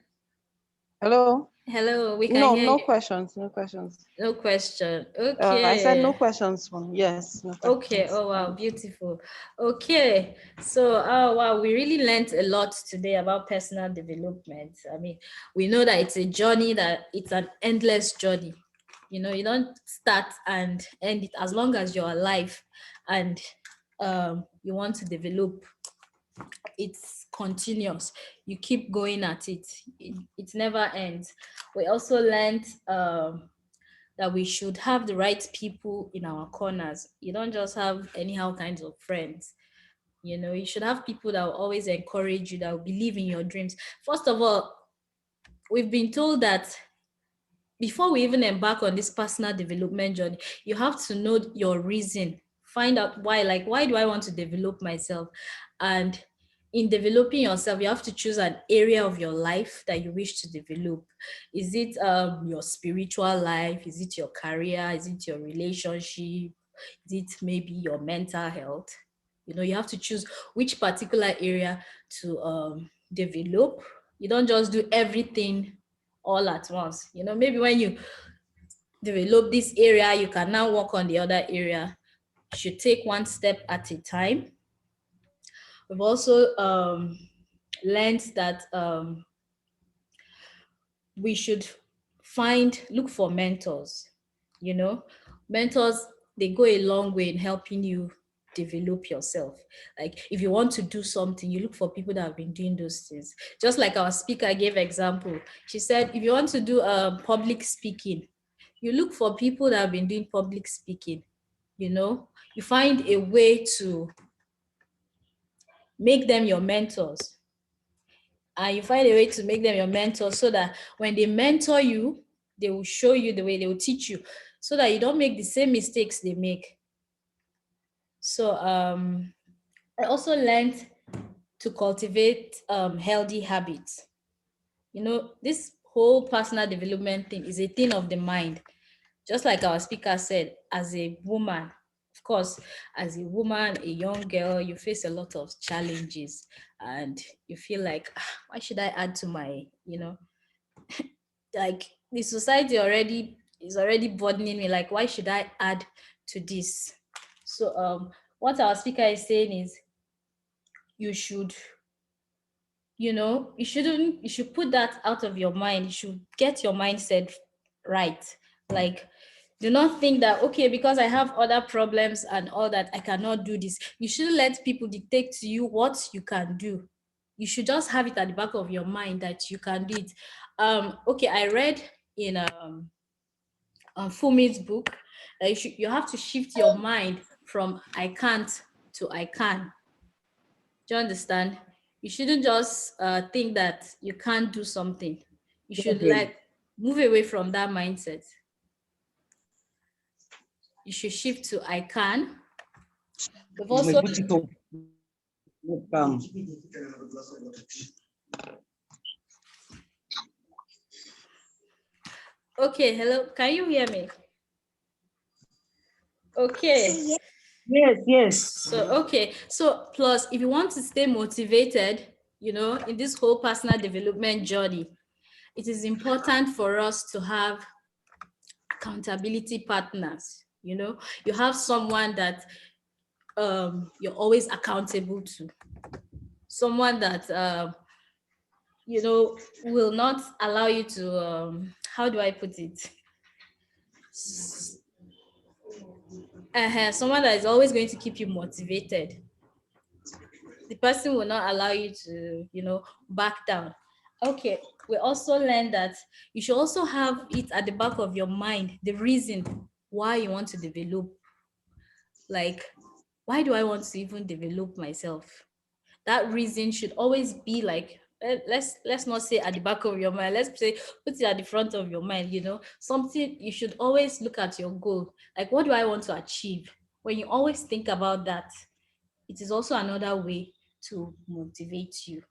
[SPEAKER 3] Hello?
[SPEAKER 1] Hello, we can
[SPEAKER 3] No,
[SPEAKER 1] hear
[SPEAKER 3] no
[SPEAKER 1] you.
[SPEAKER 3] questions. No questions.
[SPEAKER 1] No question.
[SPEAKER 3] I said no
[SPEAKER 1] Okay.
[SPEAKER 3] questions. Yes, no
[SPEAKER 1] Okay.
[SPEAKER 3] questions.
[SPEAKER 1] Oh wow, beautiful. Okay. So oh wow, we really learned a lot today about personal development. I mean, we know that it's a journey, that it's an endless journey. You don't start and end it. As long as you're alive and you want to develop, it's continuous. You keep going at it never ends. We also learned that we should have the right people in our corners. You don't just have anyhow kinds of friends. You should have people that will always encourage you, that will believe in your dreams. First of all, we've been told that before we even embark on this personal development journey, you have to know your reason. Find out why. Like, why do I want to develop myself? And in developing yourself, you have to choose an area of your life that you wish to develop. Is it your spiritual life? Is it your career? Is it your relationship? Is it maybe your mental health? You have to choose which particular area to develop. You don't just do everything all at once. Maybe when you develop this area, you can now work on the other area. You should take one step at a time. We've also learned that we should look for mentors. you know Mentors, they go a long way in helping you develop yourself. Like, if you want to do something, you look for people that have been doing those things. Just like our speaker gave example, she said if you want to do public speaking, you look for people that have been doing public speaking. You find a way to make them your mentors, and you find a way to make them your mentors, so that when they mentor you, they will show you the way, they will teach you, so that you don't make the same mistakes they make. So I also learned to cultivate healthy habits. This whole personal development thing is a thing of the mind. Just like our speaker said, as a woman, of course, as a woman, a young girl, you face a lot of challenges, and you feel like, why should I add to my, like, the society already is already burdening me. Like, why should I add to this? So what our speaker is saying is, you should you should put that out of your mind. You should get your mindset right. Like, Do not think that, okay, because I have other problems and all that, I cannot do this. You shouldn't let people dictate to you what you can do. You should just have it at the back of your mind that you can do it. Okay, I read in Fumi's book that you have to shift your mind from I can't to I can. Do you understand? You shouldn't just think that you can't do something. You should like move away from that mindset. You should shift to I can. We've also okay, hello, can you hear me? Okay.
[SPEAKER 4] Yes.
[SPEAKER 1] So okay, so plus if you want to stay motivated, you know, in this whole personal development journey, it is important for us to have accountability partners. You know, you have someone that you're always accountable to, someone that you know will not allow you to how do I put it, someone that is always going to keep you motivated. The person will not allow you to, you know, back down. Okay, we also learned that you should also have it at the back of your mind, the reason why you want to develop. Like, why do I want to even develop myself? That reason should always be like, let's not say at the back of your mind, let's say put it at the front of your mind, you know, something you should always look at your goal. Like, what do I want to achieve? When you always think about that, it is also another way to motivate you.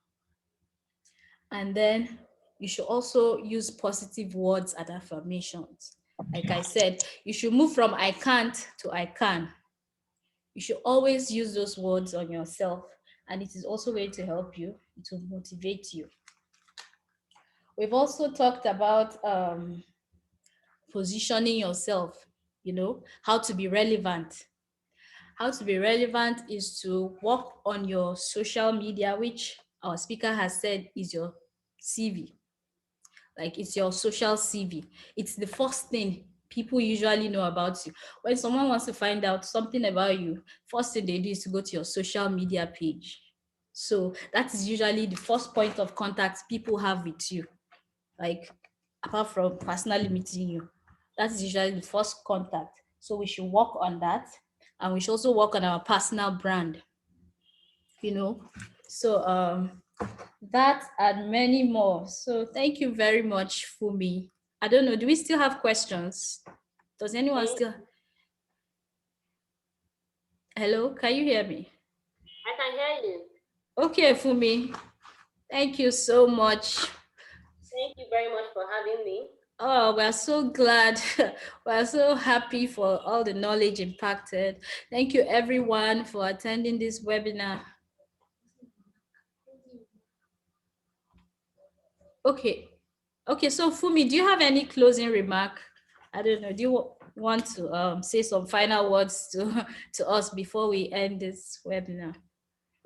[SPEAKER 1] And then you should also use positive words and affirmations. Like I said, you should move from I can't to I can. You should always use those words on yourself, and it is also going to help you, to motivate you. We've also talked about positioning yourself, you know, how to be relevant. How to be relevant is to work on your social media, which our speaker has said is your CV. Like, it's your social CV. It's the first thing people usually know about you. When someone wants to find out something about you, first thing they do is to go to your social media page. So that is usually the first point of contact people have with you. Like, apart from personally meeting you, that is usually the first contact. So we should work on that, and we should also work on our personal brand, you know. So that and many more. So thank you very much, Fumi. I don't know, do we still have questions? Does anyone still? Hello, can you hear me?
[SPEAKER 2] I can hear you.
[SPEAKER 1] Okay, Fumi, thank you so much.
[SPEAKER 2] Thank you very much for having me.
[SPEAKER 1] Oh, we're so glad. We're so happy for all the knowledge impacted. Thank you everyone for attending this webinar. Okay. Okay, so Fumi, do you have any closing remark? I don't know. Do you want to say some final words to, to us before we end this webinar?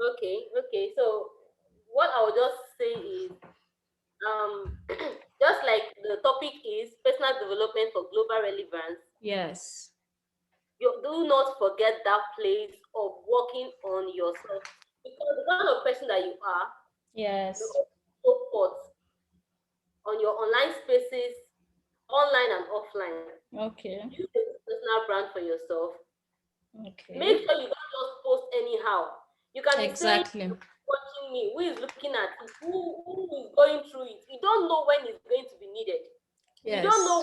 [SPEAKER 2] Okay. So what I will just say is, just like the topic is personal development for global relevance.
[SPEAKER 1] Yes.
[SPEAKER 2] You do not forget that place of working on yourself, because the kind of person that you are, you
[SPEAKER 1] Yes.
[SPEAKER 2] go forth on your online spaces, online and offline.
[SPEAKER 1] Okay.
[SPEAKER 2] Use a personal brand for yourself.
[SPEAKER 1] Okay.
[SPEAKER 2] Make sure you don't just post anyhow. You can be saying,
[SPEAKER 1] Exactly.
[SPEAKER 2] watching me, who is looking at it, who is going through it. You don't know when it's going to be needed. You don't
[SPEAKER 1] Yes.
[SPEAKER 2] know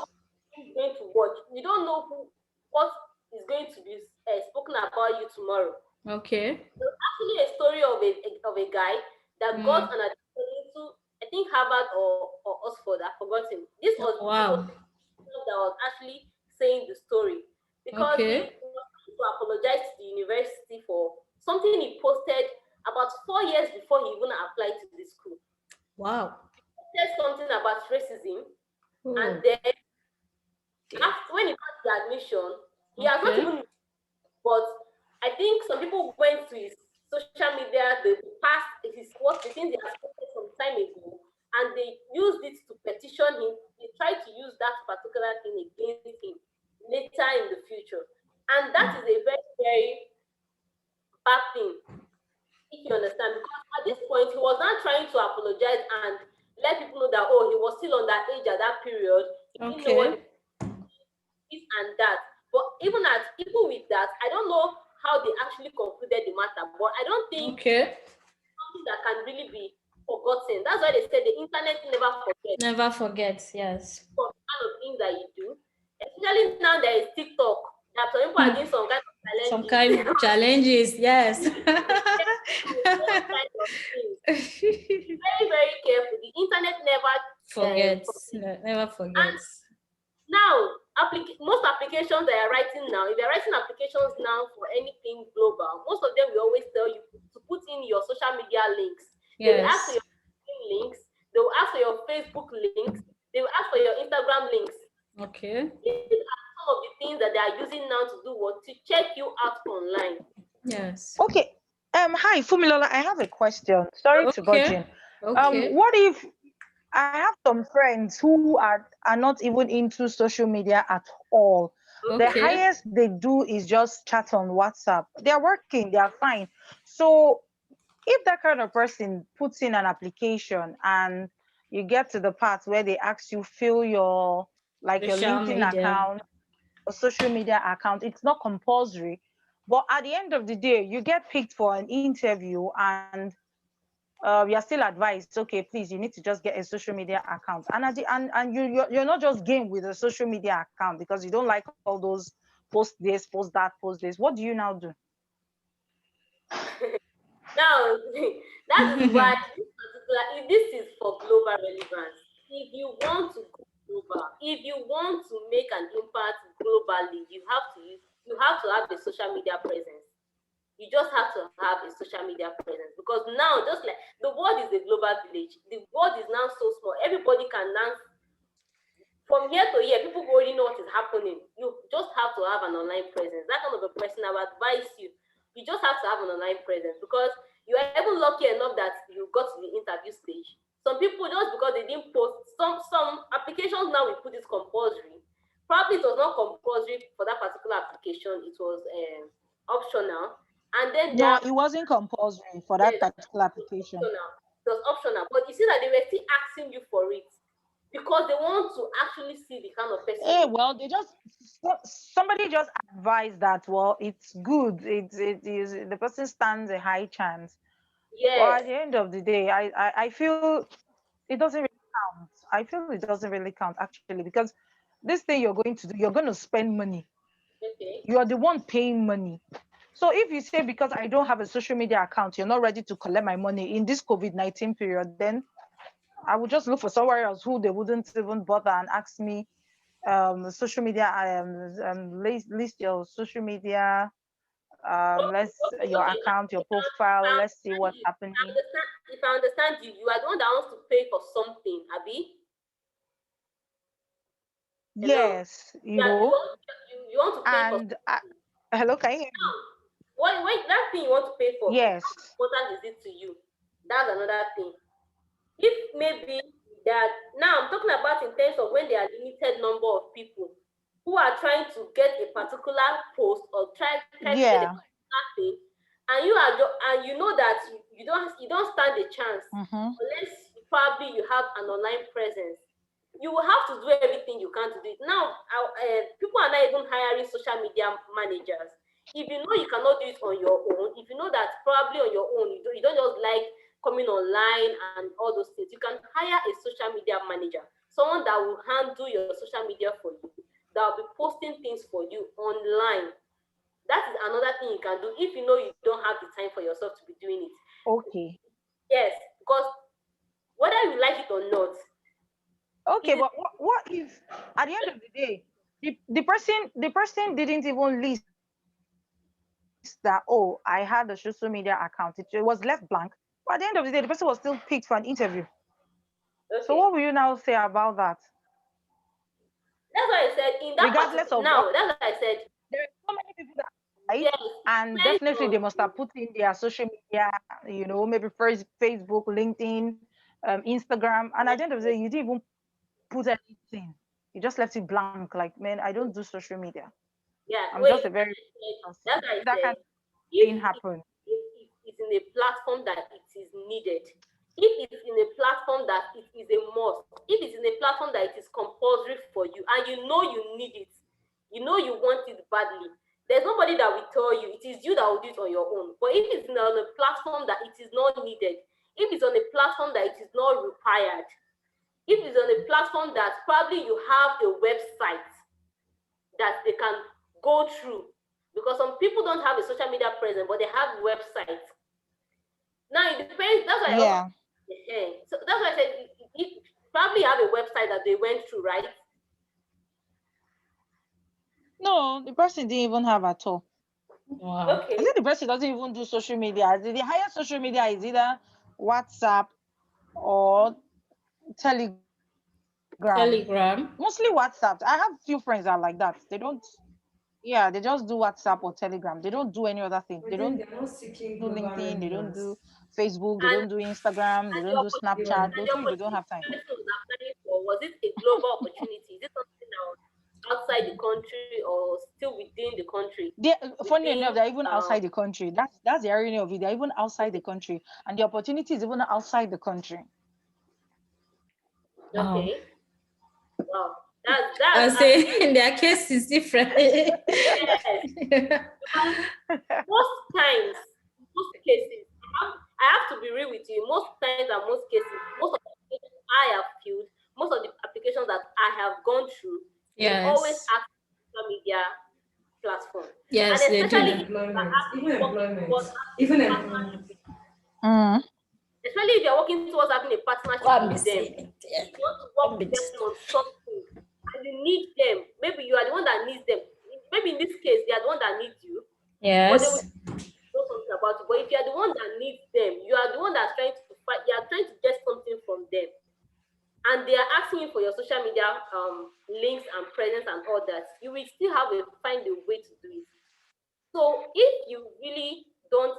[SPEAKER 2] who's going to watch. You don't know what is going to be spoken about you tomorrow.
[SPEAKER 1] Okay.
[SPEAKER 2] There's actually a story of a guy that got an admission into, I think, Harvard or Oxford. I've forgotten.
[SPEAKER 1] Oh,
[SPEAKER 2] This was
[SPEAKER 1] wow.
[SPEAKER 2] that was actually saying the story, because he
[SPEAKER 1] Okay.
[SPEAKER 2] was trying to apologize to the university for something he posted about 4 years before he even applied to the school.
[SPEAKER 1] Wow.
[SPEAKER 2] He posted something about racism, and
[SPEAKER 1] Oh,
[SPEAKER 2] then
[SPEAKER 1] okay.
[SPEAKER 2] after, when he got the admission, he has not
[SPEAKER 1] Okay.
[SPEAKER 2] even, but I think some people went to his social media, the past, the things he has posted some time ago, and they used it to petition him. They tried to use that particular thing against him. later in the future. And that is a very, very bad thing, if you understand. Because at this point, he was not trying to apologize and let people know that, oh, he was still on that age at that period. He didn't know what
[SPEAKER 1] Okay.
[SPEAKER 2] this and that. But even with that, I don't know how they actually concluded the matter. But I don't think
[SPEAKER 1] Okay.
[SPEAKER 2] something that can really be forgotten. That's why they say the internet never forgets
[SPEAKER 1] Never forget. Yes.
[SPEAKER 2] for the kind of things that you do. Especially now there is TikTok. That some people are doing some kind of
[SPEAKER 1] Some
[SPEAKER 2] challenges.
[SPEAKER 1] kind of challenges. Yes.
[SPEAKER 2] Those kind of things. Very, very careful. The internet never
[SPEAKER 1] Forgets.
[SPEAKER 2] forgets.
[SPEAKER 1] Never forgets.
[SPEAKER 2] Now, most applications that are writing now, if you're writing applications now for anything global, most of them will always tell you to put in your social media links. They will ask for
[SPEAKER 1] Yes.
[SPEAKER 2] your LinkedIn links, they will ask for your Facebook links, they will ask for your Instagram links.
[SPEAKER 1] Okay.
[SPEAKER 2] These are some of the things that they are using now to do what? To check you out online.
[SPEAKER 1] Yes.
[SPEAKER 3] Okay. Hi, Funmilola. I have a question. Sorry to budge
[SPEAKER 1] Okay.
[SPEAKER 3] in.
[SPEAKER 1] Okay.
[SPEAKER 3] What if I have some friends who are not even into social media at all? The
[SPEAKER 1] Okay.
[SPEAKER 3] highest they do is just chat on WhatsApp. They are working, they are fine. So if that kind of person puts in an application and you get to the part where they ask you fill your
[SPEAKER 1] Social
[SPEAKER 3] LinkedIn
[SPEAKER 1] media.
[SPEAKER 3] account or social media account, it's not compulsory. But at the end of the day, you get picked for an interview and you're still advised, okay, please, you need to just get a social media account. And at the and you're not just game with a social media account because you don't like all those post this, post that, post this. What do you now do?
[SPEAKER 2] Now, that is why this is for global relevance. If you want to go global, if you want to make an impact globally, you have to have a social media presence. You just have to have a social media presence because now, just like the world is a global village, the world is now so small. Everybody can now, from year to year, people already know what is happening. You just have to have an online presence. That kind of a person, I would advise you. You just have to have an online presence because you are even lucky enough that you got to the interview stage. Some people, just because they didn't post, some applications now we put it compulsory. Probably it was not compulsory for that particular application. It was optional. And then there
[SPEAKER 3] No,
[SPEAKER 2] are,
[SPEAKER 3] it wasn't compulsory for that
[SPEAKER 2] yes,
[SPEAKER 3] particular application.
[SPEAKER 2] optional. It was optional, but you see that they were still asking you for it because they want to actually see the kind of person
[SPEAKER 3] Hey,
[SPEAKER 2] you.
[SPEAKER 3] well, somebody just advised that. Well, it's good. It is the person stands a high chance. Well,
[SPEAKER 2] Yes.
[SPEAKER 3] at the end of the day, I feel it doesn't really count. I feel it doesn't really count actually because this thing you're going to do, you're going to spend money.
[SPEAKER 2] Okay.
[SPEAKER 3] You are the one paying money. So if you say because I don't have a social media account, you're not ready to collect my money in this COVID-19 period, then I would just look for somewhere else who they wouldn't even bother and ask me social media list your social media
[SPEAKER 2] Okay,
[SPEAKER 3] let's
[SPEAKER 2] okay,
[SPEAKER 3] your
[SPEAKER 2] okay. Now,
[SPEAKER 3] account, your
[SPEAKER 2] if I
[SPEAKER 3] profile, let's see
[SPEAKER 2] understand
[SPEAKER 3] what's
[SPEAKER 2] you,
[SPEAKER 3] happening.
[SPEAKER 2] if I understand you, you are the one that wants to pay for something, Abby. Hello.
[SPEAKER 3] Yes,
[SPEAKER 2] You want to pay for
[SPEAKER 3] and hello, can you hear me?
[SPEAKER 2] now. What that thing you want to pay for? How
[SPEAKER 3] Yes.
[SPEAKER 2] important is it to you? That's another thing. If maybe that now I'm talking about in terms of when there are limited number of people who are trying to get a particular post or try to get a
[SPEAKER 3] Yeah.
[SPEAKER 2] particular thing, and and you know that you don't stand a chance
[SPEAKER 3] Mm-hmm.
[SPEAKER 2] unless probably you have an online presence. You will have to do everything you can to do it. Now, people are not even hiring social media managers. If you know you cannot do it on your own, if you know that probably on your own you don't just like coming online and all those things, you can hire a social media manager, someone that will handle your social media for you, that will be posting things for you online. That is another thing you can do if you know you don't have the time for yourself to be doing it.
[SPEAKER 3] Okay.
[SPEAKER 2] Yes, because whether you like it or not, it
[SPEAKER 3] Okay,
[SPEAKER 2] is
[SPEAKER 3] but what if at the end of the day the person didn't even list that, oh, I had a social media account. It was left blank. But at the end of the day, the person was still picked for an interview. So what will you now say
[SPEAKER 2] okay.
[SPEAKER 3] about that?
[SPEAKER 2] That's why I said in that
[SPEAKER 3] Regardless of
[SPEAKER 2] particular now, that's why I said
[SPEAKER 3] there are so many people that applied,
[SPEAKER 2] yes, it
[SPEAKER 3] and
[SPEAKER 2] depends
[SPEAKER 3] definitely they
[SPEAKER 2] on
[SPEAKER 3] must have put in their social media, maybe first Facebook, LinkedIn, Instagram, and at the end of the day, you didn't even put anything. You just left it blank. Like, man, I don't do social media.
[SPEAKER 2] Yeah,
[SPEAKER 3] I'm just
[SPEAKER 2] wait,
[SPEAKER 3] a very
[SPEAKER 2] that's why I
[SPEAKER 3] that kind
[SPEAKER 2] said
[SPEAKER 3] of
[SPEAKER 2] if
[SPEAKER 3] thing happen.
[SPEAKER 2] if it's in a platform that it is needed, if it's in a platform that it is a must, if it's in a platform that it is compulsory for you and you know you need it, you know you want it badly, there's nobody that will tell you. It is you that will do it on your own. But if it's on a platform that it is not needed, if it's on a platform that it is not required, if it's on a platform that probably you have a website that they can go through, because some people don't have a social media presence, but they have websites. Now it depends. That's why I also,
[SPEAKER 3] Yeah.
[SPEAKER 2] so that's why I said you probably have a website that they went through, right?
[SPEAKER 3] No, the person didn't even have at all.
[SPEAKER 1] Wow.
[SPEAKER 3] I
[SPEAKER 2] Okay.
[SPEAKER 3] think the person doesn't even do social media. The highest social media is either WhatsApp or Telegram. Mostly
[SPEAKER 1] Telegram.
[SPEAKER 3] WhatsApp. I have few friends that are like that. They just do WhatsApp or Telegram. They don't do any other thing. They
[SPEAKER 4] But
[SPEAKER 3] don't
[SPEAKER 4] then
[SPEAKER 3] do
[SPEAKER 4] they're not
[SPEAKER 3] LinkedIn.
[SPEAKER 4] seeking
[SPEAKER 3] They don't
[SPEAKER 4] global
[SPEAKER 3] do
[SPEAKER 4] relevance.
[SPEAKER 3] Facebook. They don't do Instagram. They don't do
[SPEAKER 2] The
[SPEAKER 3] Snapchat. They'll tell you they don't have time.
[SPEAKER 2] opportunity person was applying for, was it a global opportunity? Is it something that was outside the country or still within the country?
[SPEAKER 3] Funny
[SPEAKER 2] Within
[SPEAKER 3] enough, they're even outside the country. That's the irony of it. They're even outside the country, and the opportunity is even outside the country.
[SPEAKER 1] Wow.
[SPEAKER 2] okay. Wow.
[SPEAKER 1] I
[SPEAKER 2] That's
[SPEAKER 1] say
[SPEAKER 2] actually
[SPEAKER 1] in their case is different.
[SPEAKER 2] yes. Because most times, most cases, I have to be real with you. Most times and most cases, most of the applications I have filled, most of the applications that I have gone through, they always
[SPEAKER 1] Yes.
[SPEAKER 2] ask social media platform. And
[SPEAKER 1] Yes, they
[SPEAKER 4] Even
[SPEAKER 2] especially
[SPEAKER 1] do.
[SPEAKER 2] if you are
[SPEAKER 4] employment, even
[SPEAKER 2] actually working
[SPEAKER 4] employment,
[SPEAKER 2] towards having a
[SPEAKER 4] even
[SPEAKER 2] partnership
[SPEAKER 4] employment.
[SPEAKER 2] with,
[SPEAKER 3] Mm.
[SPEAKER 2] especially if you're working towards having a partnership
[SPEAKER 1] What I'm
[SPEAKER 2] with them,
[SPEAKER 1] saying it. Yeah.
[SPEAKER 2] you want to work
[SPEAKER 1] I'm
[SPEAKER 2] with them
[SPEAKER 1] it.
[SPEAKER 2] on something, and you need them. Maybe you are the one that needs them. Maybe in this case, they are the one that needs you, but they will
[SPEAKER 1] Yes.
[SPEAKER 2] know something about it. But if you are the one that needs them, you are the one that's trying to fight, you are trying to get something from them. And they are asking you for your social media links and presence and all that, you will still have to find a way to do it. So if you really don't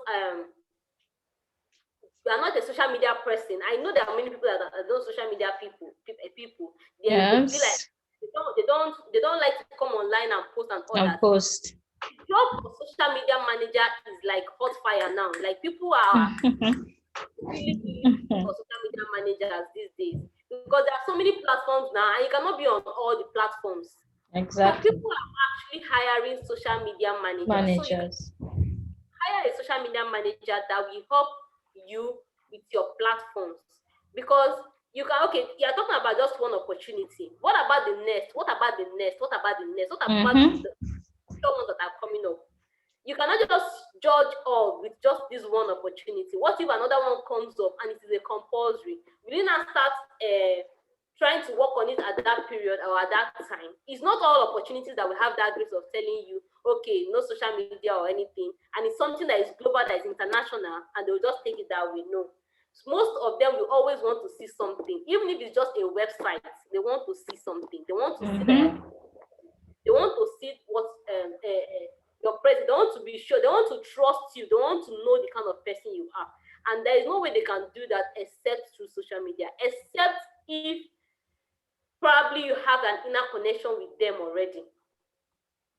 [SPEAKER 2] you are not a social media person, I know there are many people that are not social media people. They feel like
[SPEAKER 1] Yes.
[SPEAKER 2] they don't like to come online and post and all
[SPEAKER 1] And
[SPEAKER 2] that.
[SPEAKER 1] post.
[SPEAKER 2] Job of social media manager is like hot fire now. Like people are really looking for social media managers these days because there are so many platforms now and you cannot be on all the platforms. So
[SPEAKER 1] Exactly.
[SPEAKER 2] people are actually hiring social media managers. So you can
[SPEAKER 1] Managers.
[SPEAKER 2] hire a social media manager that will help you with your platforms because you can you're talking about just one opportunity. What about the next? What about the next? What about the next? What about
[SPEAKER 1] Mm-hmm.
[SPEAKER 2] the ones that are coming up? You cannot just judge all with just this one opportunity. What if another one comes up and it is a compulsory? Will you not start trying to work on it at that period or at that time? It's not all opportunities that will have that grace of telling you, okay, no social media or anything, and it's something that is global, that is international, and they'll just take it that way. No. Most of them will always want to see something, even if it's just a website. They want to see something. They want to see that
[SPEAKER 1] Mm-hmm.
[SPEAKER 2] they want to see what your president. They want to be sure. They want to trust you. They want to know the kind of person you are. And there is no way they can do that except through social media, except if probably you have an inner connection with them already.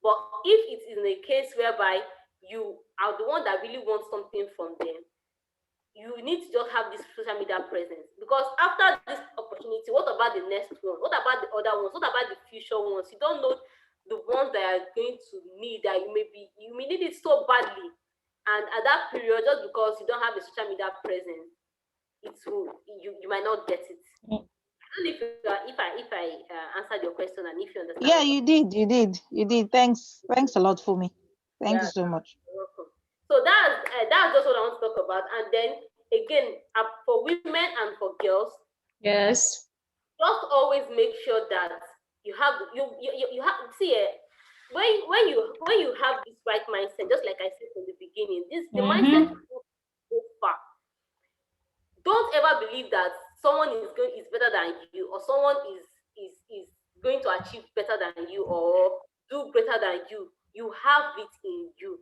[SPEAKER 2] But if it is in a case whereby you are the one that really wants something from them, you need to just have this social media presence. Because after this opportunity, what about the next one? What about the other ones? What about the future ones? You don't know the ones that are going to need that you may need it so badly. And at that period, just because you don't have a social media presence, you might not get it. I don't know if I answered your question and if you understand
[SPEAKER 3] Yeah,
[SPEAKER 2] what I'm
[SPEAKER 3] you did. Thanks a lot for me. Thank you
[SPEAKER 2] yeah,
[SPEAKER 3] so much.
[SPEAKER 2] you're welcome. So that's just what I want to talk about. And then again, for women and for girls,
[SPEAKER 1] Yes.
[SPEAKER 2] just always make sure that you have see when you have this right mindset, just like I said from the beginning, this the mindset
[SPEAKER 1] Mm-hmm.
[SPEAKER 2] will go far. Don't ever believe that someone is better than you, or someone is going to achieve better than you or do greater than you. You have it in you.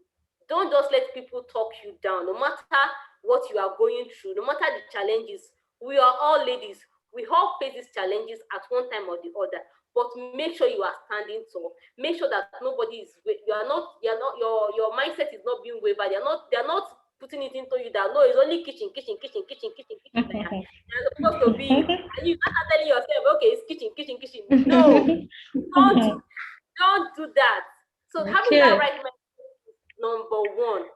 [SPEAKER 2] Don't just let people talk you down, no matter what you are going through, no matter the challenges. We are all ladies. We all face these challenges at one time or the other. but make sure you are standing tall. Make sure that nobody is, your mindset is not being wavered. They're not putting it into you that no, it's only kitchen. You're supposed to be, and you are telling yourself, okay, it's kitchen. No, don't do that. So having that right mindset is number one.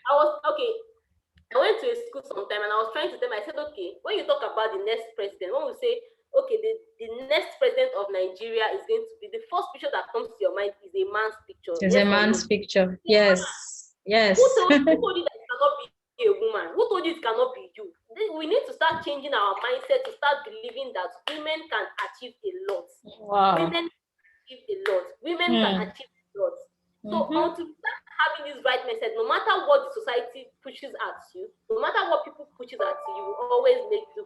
[SPEAKER 2] I went to a school sometime and I was trying to tell them, I said, okay, when you talk about the next president, when we say, okay, the next president of Nigeria is going to be, the first picture that comes to your mind is a man's picture.
[SPEAKER 1] It's a man's picture. Yes.
[SPEAKER 2] Who told you that it cannot be a woman? Who told you it cannot be you? We need to start changing our mindset to start believing that women can achieve a lot.
[SPEAKER 1] Wow.
[SPEAKER 2] Women can achieve a lot. Women can achieve a lot. So until we start having this right mindset, no matter what the society pushes at you, no matter what people pushes at you, you will always make do.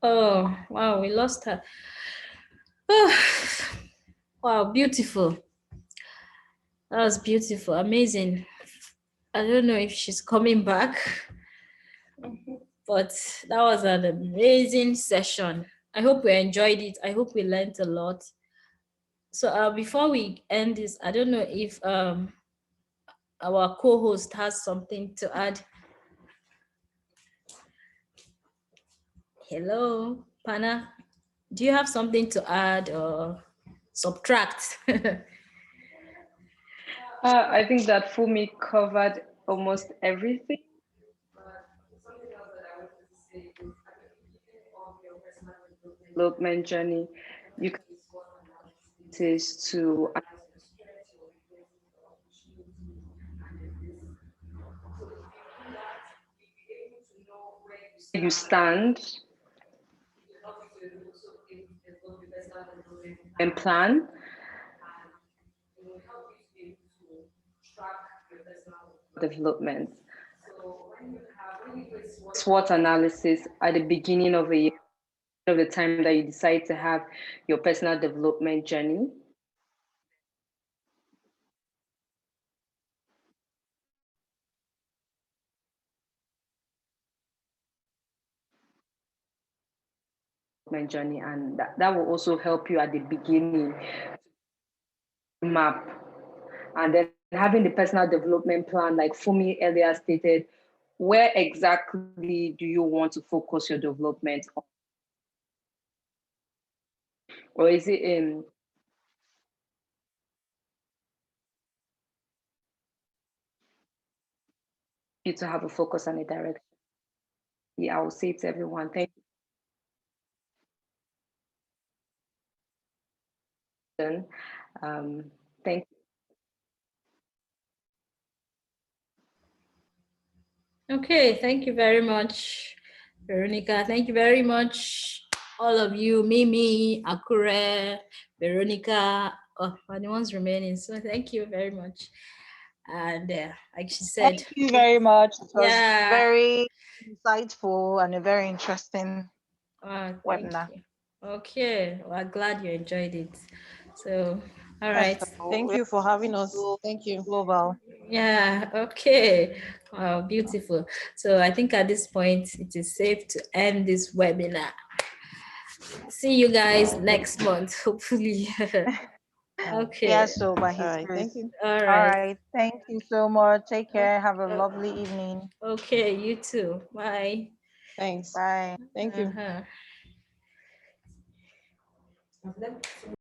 [SPEAKER 1] Oh, wow, we lost her. Oh, wow, beautiful. That was beautiful, amazing. I don't know if she's coming back, but that was an amazing session. I hope we enjoyed it. I hope we learned a lot. So before we end this, I don't know if our co-host has something to add. Hello, Pana. Do you have something to add or subtract?
[SPEAKER 4] I think that Fumi covered almost everything. Development journey, you can use to you stand and plan. Development. SWOT analysis at the beginning of a year, of the time that you decide to have your personal development journey. Journey, and that will also help you at the beginning map, and then having the personal development plan, like Fumi earlier stated, where exactly do you want to focus your development on? Or is it in you to have a focus and a direction? Yeah, I will say to everyone, thank you. Thank you.
[SPEAKER 1] Okay, thank you very much, Veronica. Thank you very much, all of you, Mimi, Akure, Veronica, are the ones remaining. So thank you very much. And like she said,
[SPEAKER 3] thank you very much. It was
[SPEAKER 1] yeah,
[SPEAKER 3] very insightful and a very interesting
[SPEAKER 1] thank
[SPEAKER 3] webinar.
[SPEAKER 1] you. Okay, well, I'm glad you enjoyed it. So, all right.
[SPEAKER 5] Thank you for having us. Thank you.
[SPEAKER 3] Global.
[SPEAKER 1] Yeah, okay. Wow, beautiful. So I think at this point, it is safe to end this webinar. See you guys next month, hopefully. Okay.
[SPEAKER 3] Yeah, so by
[SPEAKER 5] All
[SPEAKER 3] his
[SPEAKER 5] right.
[SPEAKER 3] grace.
[SPEAKER 5] Thank you.
[SPEAKER 1] All
[SPEAKER 3] All
[SPEAKER 1] right.
[SPEAKER 3] right. Thank you so much. Take care. Have a lovely evening.
[SPEAKER 1] Okay, you too. Bye.
[SPEAKER 5] Thanks.
[SPEAKER 3] Bye.
[SPEAKER 5] Thank you.
[SPEAKER 1] Uh-huh.